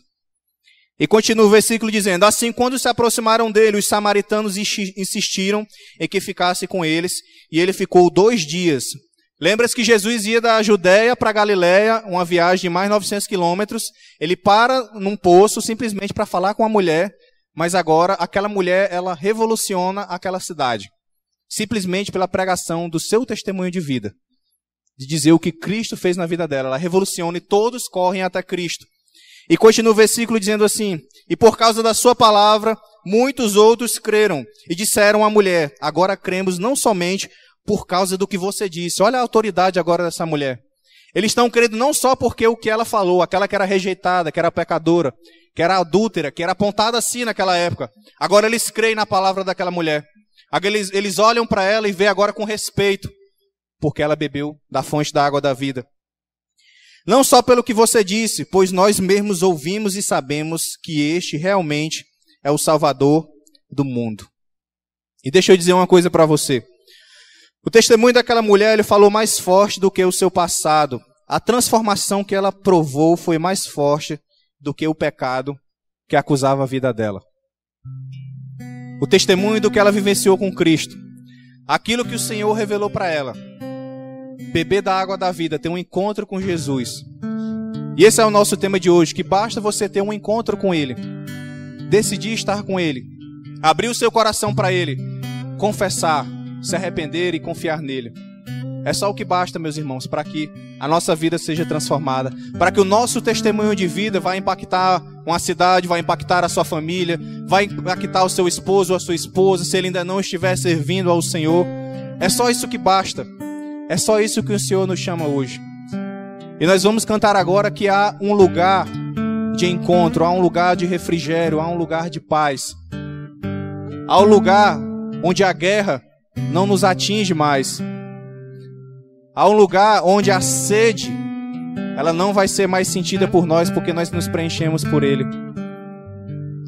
E continua o versículo dizendo, assim, quando se aproximaram dele, os samaritanos insistiram em que ficasse com eles, e ele ficou 2 dias. Lembra-se que Jesus ia da Judéia para Galiléia, uma viagem de mais 900 quilômetros. Ele para num poço simplesmente para falar com a mulher, mas agora aquela mulher, ela revoluciona aquela cidade. Simplesmente pela pregação do seu testemunho de vida. De dizer o que Cristo fez na vida dela. Ela revoluciona e todos correm até Cristo. E continua o versículo dizendo assim, e por causa da sua palavra, muitos outros creram e disseram à mulher, agora cremos não somente por causa do que você disse. Olha a autoridade agora dessa mulher. Eles estão crendo não só porque o que ela falou, aquela que era rejeitada, que era pecadora, que era adúltera, que era apontada assim naquela época. Agora eles creem na palavra daquela mulher. Eles olham para ela e veem agora com respeito, porque ela bebeu da fonte da água da vida. Não só pelo que você disse, pois nós mesmos ouvimos e sabemos que este realmente é o Salvador do mundo. E deixa eu dizer uma coisa para você. O testemunho daquela mulher, ele falou mais forte do que o seu passado. A transformação que ela provou foi mais forte do que o pecado que acusava a vida dela. O testemunho do que ela vivenciou com Cristo. Aquilo que o Senhor revelou para ela. Beber da água da vida, ter um encontro com Jesus. E esse é o nosso tema de hoje, que basta você ter um encontro com Ele. Decidir estar com Ele. Abrir o seu coração para Ele. Confessar, se arrepender e confiar nele. É só o que basta, meus irmãos, para que a nossa vida seja transformada. Para que o nosso testemunho de vida vai impactar uma cidade, vai impactar a sua família, vai impactar o seu esposo ou a sua esposa, se ele ainda não estiver servindo ao Senhor. É só isso que basta. É só isso que o Senhor nos chama hoje. E nós vamos cantar agora que há um lugar de encontro, há um lugar de refrigério, há um lugar de paz. Há um lugar onde a guerra não nos atinge mais. Há um lugar onde a sede, ela não vai ser mais sentida por nós, porque nós nos preenchemos por Ele.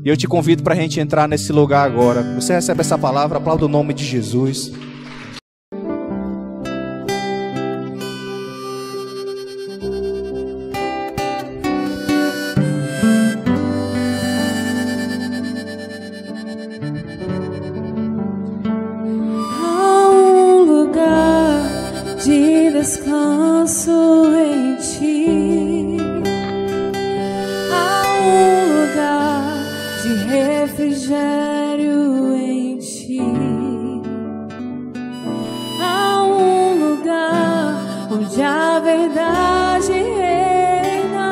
E eu te convido para a gente entrar nesse lugar agora. Você recebe essa palavra, aplauda o nome de Jesus. Descanso em ti, há um lugar de refrigério em ti, há um lugar onde a verdade reina,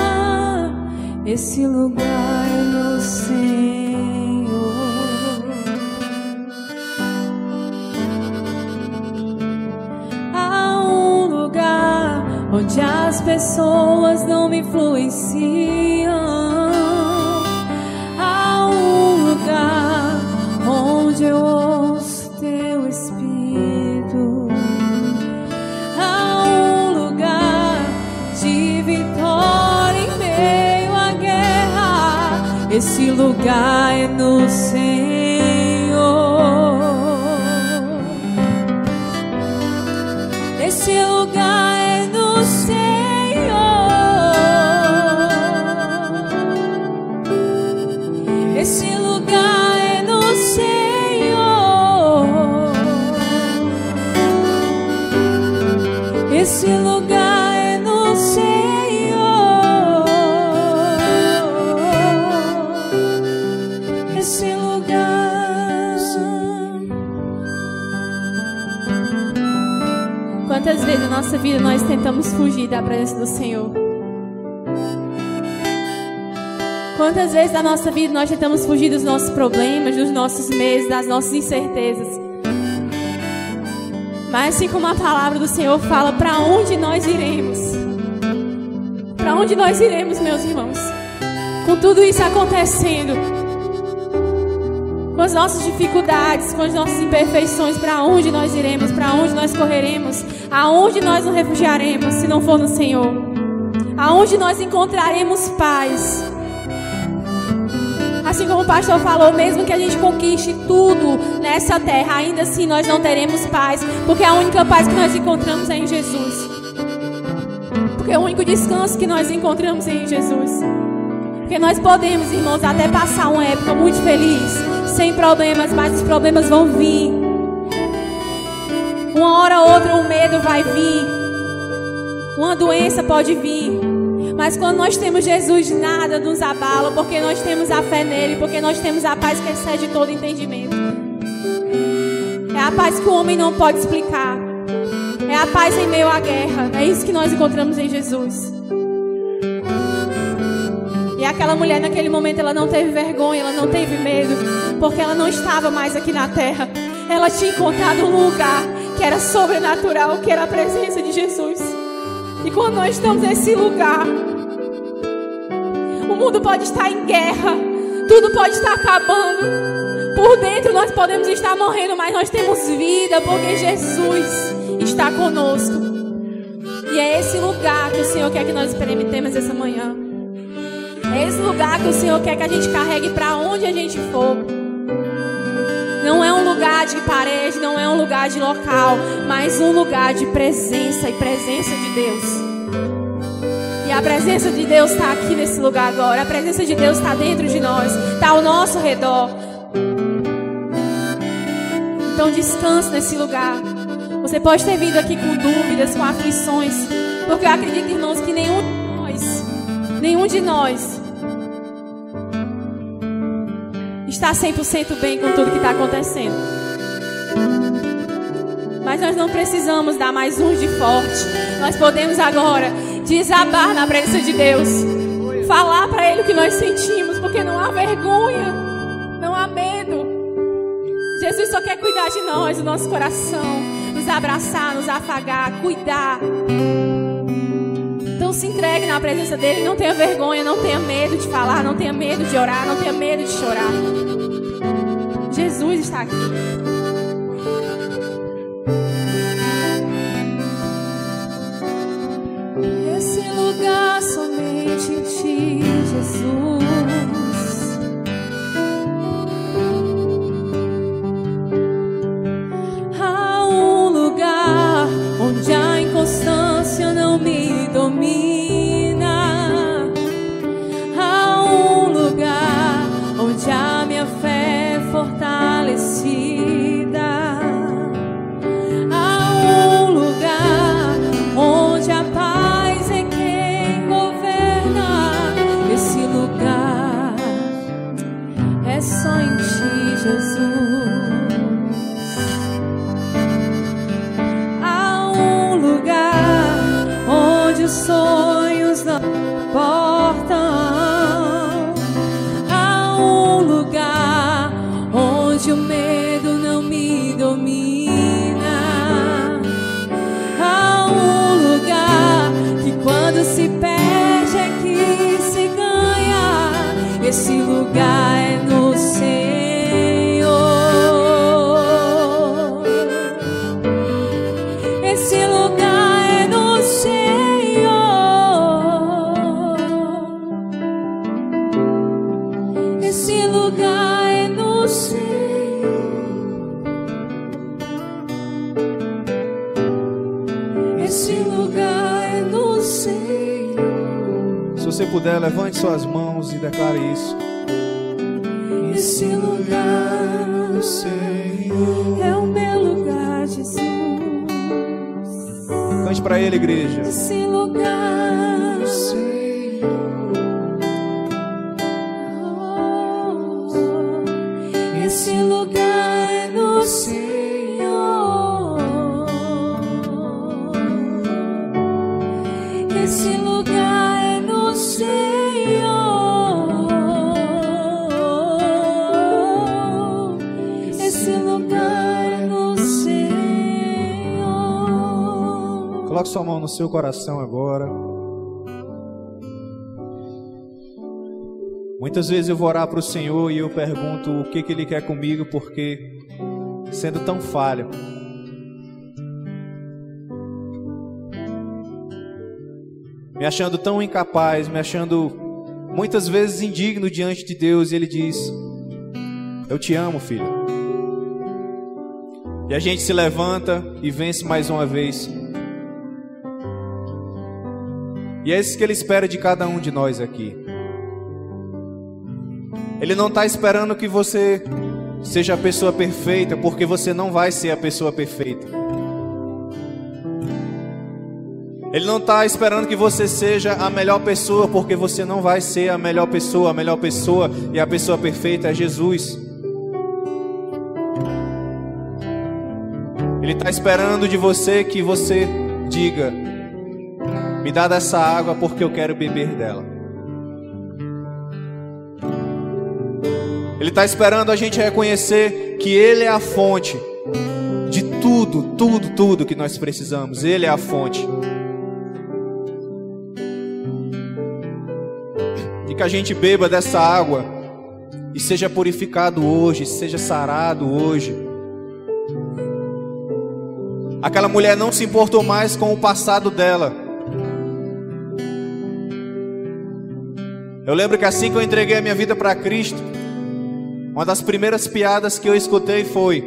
esse lugar é meu Senhor. onde as pessoas não me influenciam. Há um lugar onde eu ouço teu Espírito. Há um lugar de vitória em meio à guerra. Esse lugar é no Senhor. Esse lugar é no Senhor. Esse lugar é no Senhor. Esse lugar é no Senhor. Esse lugar. Quantas vezes na nossa vida nós tentamos fugir da presença do Senhor? Quantas vezes na nossa vida nós tentamos fugir dos nossos problemas, dos nossos medos, das nossas incertezas? Mas assim como a palavra do Senhor fala, para onde nós iremos? Para onde nós iremos, meus irmãos? Com tudo isso acontecendo, com as nossas dificuldades, com as nossas imperfeições, para onde nós iremos? Para onde nós correremos? Aonde nós nos refugiaremos se não for no Senhor? Aonde nós encontraremos paz? Assim como o pastor falou, mesmo que a gente conquiste tudo nessa terra, ainda assim nós não teremos paz, porque a única paz que nós encontramos é em Jesus. Porque o único descanso que nós encontramos é em Jesus. Porque nós podemos, irmãos, até passar uma época muito feliz, sem problemas, mas os problemas vão vir. Uma hora ou outra o medo vai vir. Uma doença pode vir. Mas quando nós temos Jesus, nada nos abala, porque nós temos a fé nele, porque nós temos a paz que excede todo entendimento. É a paz que o homem não pode explicar. É a paz em meio à guerra. É isso que nós encontramos em Jesus. E aquela mulher naquele momento, ela não teve vergonha, ela não teve medo, porque ela não estava mais aqui na terra. Ela tinha encontrado um lugar que era sobrenatural, que era a presença de Jesus. E quando nós estamos nesse lugar, o mundo pode estar em guerra, tudo pode estar acabando, por dentro nós podemos estar morrendo, mas nós temos vida, porque Jesus está conosco. E é esse lugar que o Senhor quer que nós experimentemos essa manhã. É esse lugar que o Senhor quer que a gente carregue para onde a gente for. Não é um lugar de parede, não é um lugar de local, mas um lugar de presença e presença de Deus. E a presença de Deus está aqui nesse lugar agora. A presença de Deus está dentro de nós, está ao nosso redor. Então descanse nesse lugar. Você pode ter vindo aqui com dúvidas, com aflições, porque eu acredito, irmãos, que nenhum de nós está 100% bem com tudo que está acontecendo. Mas nós não precisamos dar mais um de forte. Nós podemos agora desabar na presença de Deus, falar para Ele o que nós sentimos, porque não há vergonha, não há medo. Jesus só quer cuidar de nós, do nosso coração, nos abraçar, nos afagar, cuidar. Então se entregue na presença dEle, não tenha vergonha, não tenha medo de falar, não tenha medo de orar, não tenha medo de chorar. Jesus está aqui. Esse lugar somente em Ti, Jesus. Há um lugar onde a inconstância não me domina. Há um lugar onde a minha fé é fortalecida. Há um lugar onde a paz é quem governa. Esse lugar é só em Ti, Jesus. Há um lugar onde os sonhos não importam. Há um lugar onde o medo não me domina. Há um lugar você puder, levante suas mãos e declare isso. Esse lugar, Senhor, é o meu lugar, Jesus. Cante para Ele, igreja. Esse lugar, Senhor, esse lugar é no Senhor. Esse lugar é no Senhor. Esse lugar é no Senhor. Coloque sua mão no seu coração agora. Muitas vezes eu vou orar para o Senhor e eu pergunto o que Ele quer comigo, porque sendo tão falho, me achando tão incapaz, me achando muitas vezes indigno diante de Deus, e Ele diz: eu te amo, filho. E a gente se levanta e vence mais uma vez. E é isso que Ele espera de cada um de nós aqui. Ele não está esperando que você seja a pessoa perfeita, porque você não vai ser a pessoa perfeita. Ele não está esperando que você seja a melhor pessoa, porque você não vai ser a melhor pessoa. A melhor pessoa e a pessoa perfeita é Jesus. Ele está esperando de você que você diga: me dá dessa água porque eu quero beber dela. Ele está esperando a gente reconhecer que Ele é a fonte de tudo que nós precisamos. Ele é a fonte. E que a gente beba dessa água e seja purificado hoje, seja sarado hoje. Aquela mulher não se importou mais com o passado dela. Eu lembro que assim que eu entreguei a minha vida para Cristo, uma das primeiras piadas que eu escutei foi: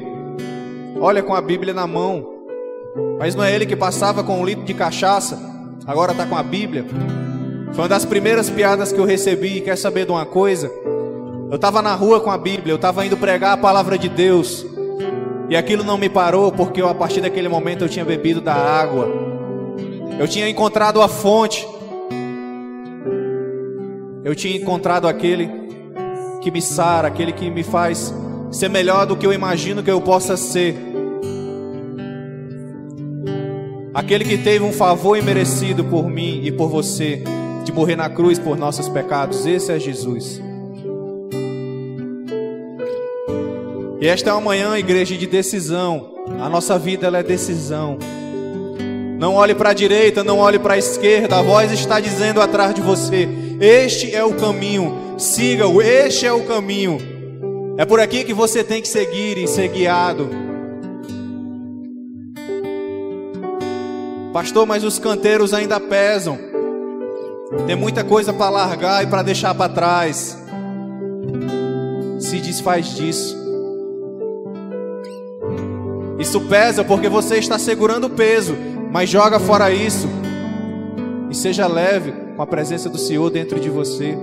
olha, com a Bíblia na mão, mas não é ele que passava com um litro de cachaça, agora está com a Bíblia. Foi uma das primeiras piadas que eu recebi. E quer saber de uma coisa? Eu estava na rua com a Bíblia, eu estava indo pregar a palavra de Deus, e aquilo não me parou, porque a partir daquele momento eu tinha bebido da água. Eu tinha encontrado a fonte. Eu tinha encontrado aquele que me sara, aquele que me faz ser melhor do que eu imagino que eu possa ser. Aquele que teve um favor imerecido por mim e por você, de morrer na cruz por nossos pecados. Esse é Jesus. E esta é uma manhã, igreja, de decisão. A nossa vida, ela é decisão. Não olhe para a direita, não olhe para a esquerda. A voz está dizendo atrás de você: este é o caminho, siga-o, este é o caminho. É por aqui que você tem que seguir e ser guiado. Pastor, mas os canteiros ainda pesam. Tem muita coisa para largar e para deixar para trás. Se desfaz disso. Isso pesa porque você está segurando o peso, mas joga fora isso e seja leve com a presença do Senhor dentro de você.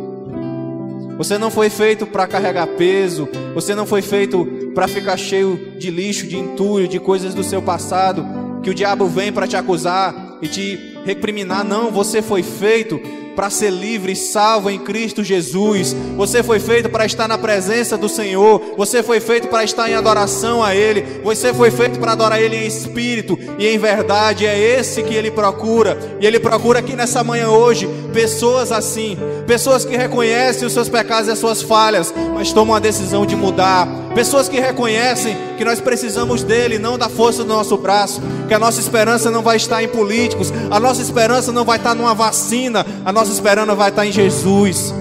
Você não foi feito para carregar peso. Você não foi feito para ficar cheio de lixo, de entulho, de coisas do seu passado, que o diabo vem para te acusar e te recriminar. Não, você foi feito para ser livre e salvo em Cristo Jesus. Você foi feito para estar na presença do Senhor. Você foi feito para estar em adoração a Ele. Você foi feito para adorar Ele em espírito e em verdade. É esse que Ele procura. E Ele procura aqui nessa manhã hoje pessoas assim, pessoas que reconhecem os seus pecados e as suas falhas, mas tomam a decisão de mudar. Pessoas que reconhecem que nós precisamos dele, não da força do nosso braço, que a nossa esperança não vai estar em políticos, a nossa esperança não vai estar numa vacina, a nossa esperança vai estar em Jesus.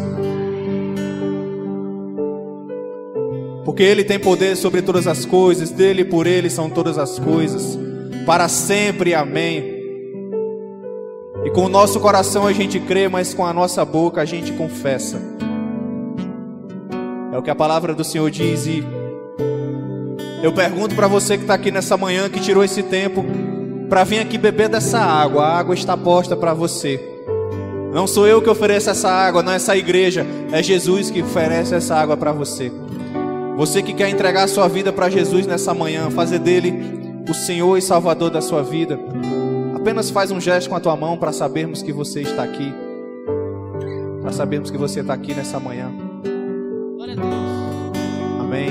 Porque Ele tem poder sobre todas as coisas, dele e por Ele são todas as coisas, para sempre, amém. E com o nosso coração a gente crê, mas com a nossa boca a gente confessa. É o que a palavra do Senhor diz. E eu pergunto para você que está aqui nessa manhã, que tirou esse tempo para vir aqui beber dessa água. A água está posta para você. Não sou eu que ofereço essa água, não é essa igreja, é Jesus que oferece essa água para você. Você que quer entregar a sua vida para Jesus nessa manhã, fazer dele o Senhor e Salvador da sua vida, apenas faz um gesto com a tua mão para sabermos que você está aqui. Para sabermos que você está aqui nessa manhã. Glória a Deus. Amém.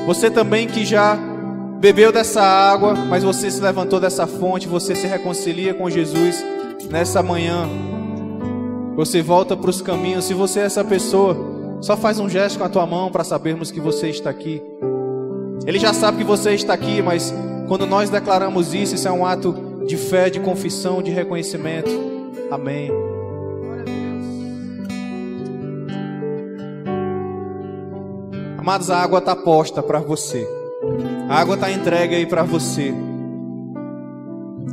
Você também que já bebeu dessa água, mas você se levantou dessa fonte, você se reconcilia com Jesus nessa manhã. Você volta para os caminhos. Se você é essa pessoa, só faz um gesto com a tua mão para sabermos que você está aqui. Ele já sabe que você está aqui, mas quando nós declaramos isso, isso é um ato de fé, de confissão, de reconhecimento. Amém. Amados, a água está posta para você. A água está entregue aí para você.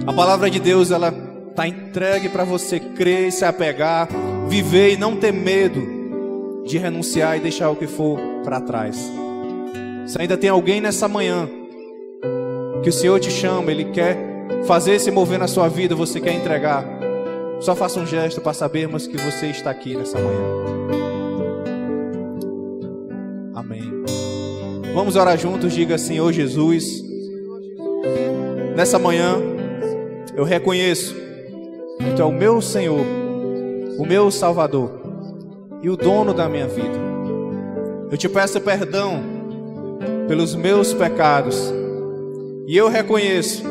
A palavra de Deus, ela está entregue para você crer e se apegar, viver e não ter medo de renunciar e deixar o que for para trás. Se ainda tem alguém nessa manhã que o Senhor te chama, Ele quer fazer esse mover na sua vida, você quer entregar, só faça um gesto para sabermos que você está aqui nessa manhã. Amém. Vamos orar juntos, diga assim: Senhor Jesus, nessa manhã eu reconheço que Tu é o meu Senhor, o meu Salvador e o dono da minha vida. Eu te peço perdão pelos meus pecados e eu reconheço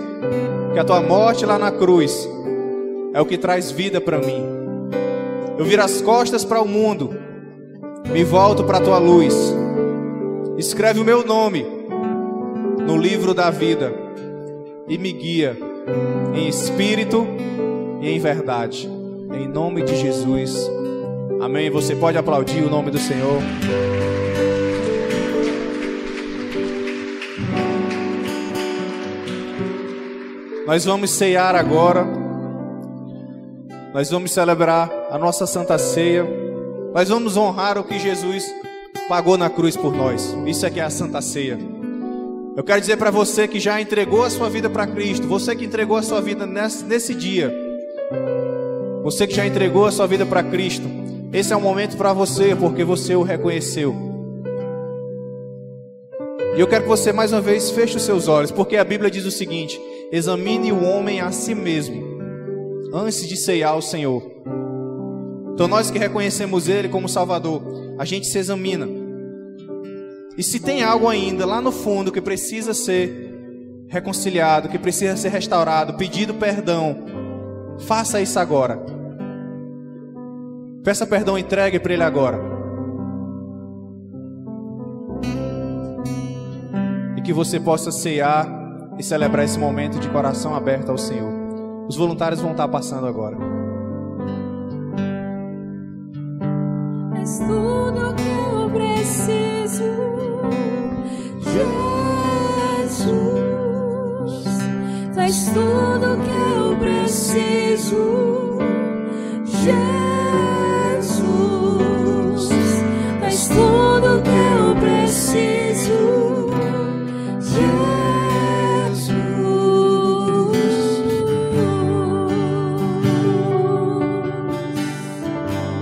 que a Tua morte lá na cruz é o que traz vida para mim. Eu viro as costas para o mundo, me volto para a Tua luz. Escreve o meu nome no livro da vida e me guia em espírito e em verdade. Em nome de Jesus. Amém. Você pode aplaudir o nome do Senhor. Nós vamos ceiar agora. Nós vamos celebrar a nossa Santa Ceia. Nós vamos honrar o que Jesus pagou na cruz por nós. Isso é que é a Santa Ceia. Eu quero dizer para você que já entregou a sua vida para Cristo, você que entregou a sua vida nesse dia, você que já entregou a sua vida para Cristo, esse é um momento para você, porque você o reconheceu. E eu quero que você mais uma vez feche os seus olhos, porque a Bíblia diz o seguinte: examine o homem a si mesmo antes de ceiar o Senhor. Então nós que reconhecemos Ele como Salvador, a gente se examina. E se tem algo ainda lá no fundo que precisa ser reconciliado, que precisa ser restaurado, pedido perdão, faça isso agora. Peça perdão, entregue para Ele agora. E que você possa ceiar e celebrar esse momento de coração aberto ao Senhor. Os voluntários vão estar passando agora. És tudo que eu preciso, Jesus. Faz tudo que eu preciso, Jesus. Faz tudo que eu preciso, Jesus.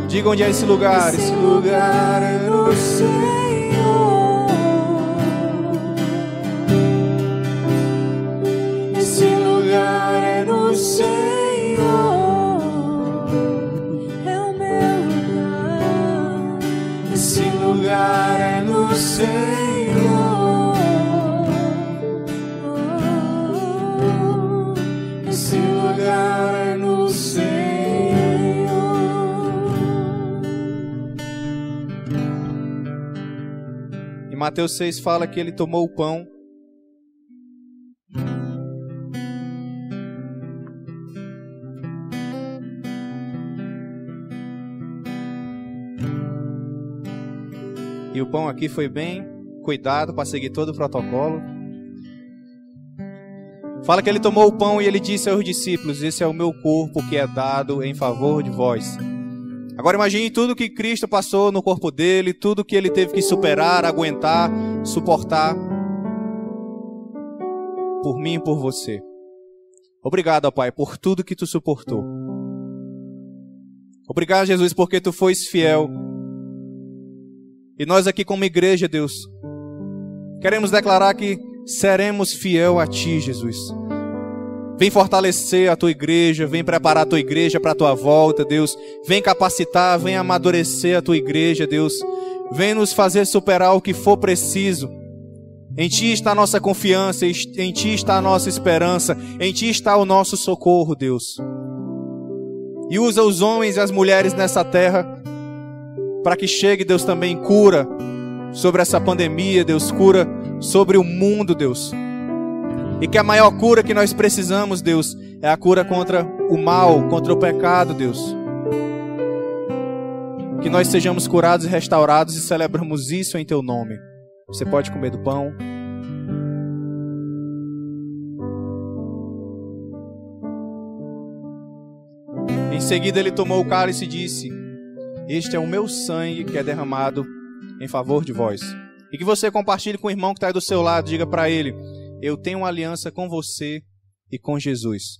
Diga onde é esse lugar. Esse lugar é no Senhor. Esse lugar é no Senhor. É o meu lugar. Esse lugar é no Senhor. Esse lugar é no Senhor. Em Mateus 6 fala que Ele tomou o pão. E o pão aqui foi bem cuidado para seguir todo o protocolo. Fala que Ele tomou o pão e Ele disse aos discípulos: esse é o meu corpo que é dado em favor de vós. Agora imagine tudo que Cristo passou no corpo dele, tudo que Ele teve que superar, aguentar, suportar por mim e por você. Obrigado, ó Pai, por tudo que tu suportou. Obrigado, Jesus, porque tu foste fiel. E nós aqui como igreja, Deus, queremos declarar que seremos fiel a ti, Jesus. Vem fortalecer a tua igreja, vem preparar a tua igreja para a tua volta, Deus. Vem capacitar, vem amadurecer a tua igreja, Deus. Vem nos fazer superar o que for preciso. Em ti está a nossa confiança, em ti está a nossa esperança, em ti está o nosso socorro, Deus. E usa os homens e as mulheres nessa terra para que chegue, Deus, também cura sobre essa pandemia, Deus, cura sobre o mundo, Deus. E que a maior cura que nós precisamos, Deus, é a cura contra o mal, contra o pecado, Deus. Que nós sejamos curados e restaurados e celebramos isso em teu nome. Você pode comer do pão. Em seguida ele tomou o cálice e disse: este é o meu sangue que é derramado em favor de vós. E que você compartilhe com o irmão que está aí do seu lado. Diga para ele: eu tenho uma aliança com você e com Jesus.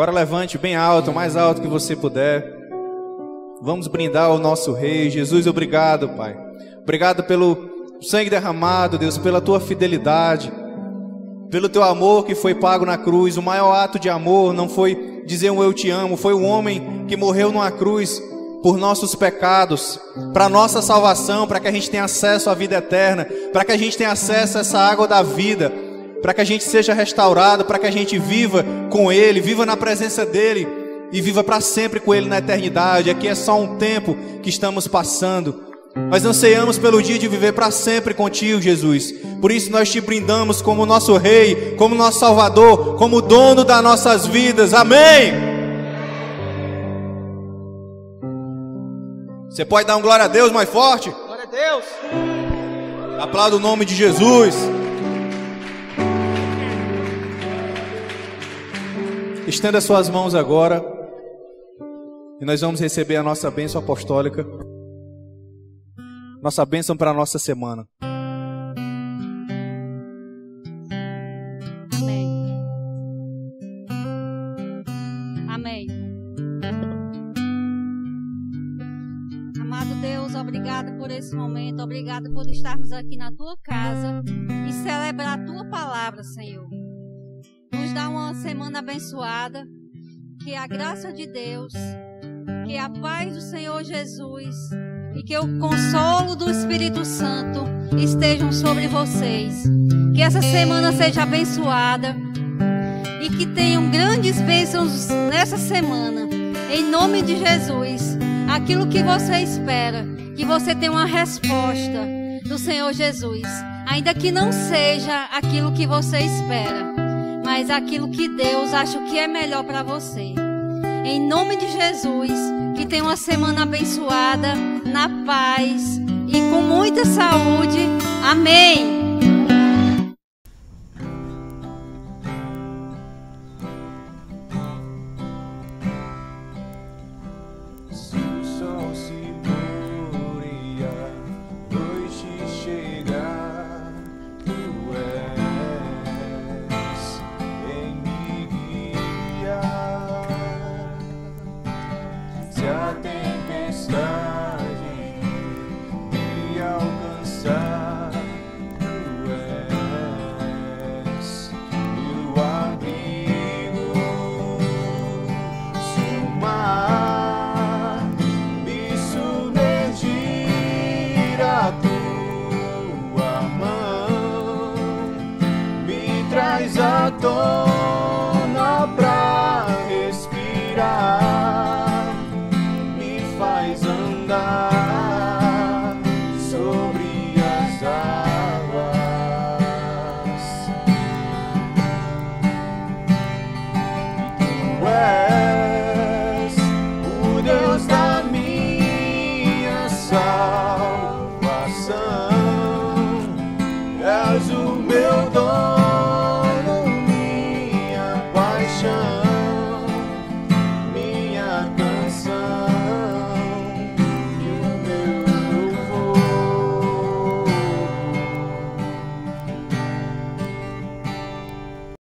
Agora levante bem alto, o mais alto que você puder. Vamos brindar ao nosso Rei. Jesus, obrigado, Pai. Obrigado pelo sangue derramado, Deus, pela tua fidelidade, pelo teu amor que foi pago na cruz. O maior ato de amor não foi dizer um eu te amo, foi o homem que morreu numa cruz por nossos pecados, para nossa salvação, para que a gente tenha acesso à vida eterna, para que a gente tenha acesso a essa água da vida, para que a gente seja restaurado, para que a gente viva com Ele, viva na presença dEle e viva para sempre com Ele na eternidade. Aqui é só um tempo que estamos passando. Nós anseiamos pelo dia de viver para sempre contigo, Jesus. Por isso nós te brindamos como nosso Rei, como nosso Salvador, como dono das nossas vidas. Amém! Você pode dar um glória a Deus mais forte? Glória a Deus. Aplauda o nome de Jesus. Estenda suas mãos agora e nós vamos receber a nossa bênção apostólica, nossa bênção para a nossa semana. Amém. Amém. Amado Deus, obrigado por esse momento, obrigado por estarmos aqui na tua casa e celebrar a tua palavra, Senhor. Nos dá uma semana abençoada, que a graça de Deus, que a paz do Senhor Jesus e que o consolo do Espírito Santo estejam sobre vocês. Que essa semana seja abençoada e que tenham grandes bênçãos nessa semana. Em nome de Jesus, aquilo que você espera, que você tenha uma resposta do Senhor Jesus, ainda que não seja aquilo que você espera, mas aquilo que Deus acha que é melhor para você. Em nome de Jesus, que tenha uma semana abençoada, na paz e com muita saúde. Amém.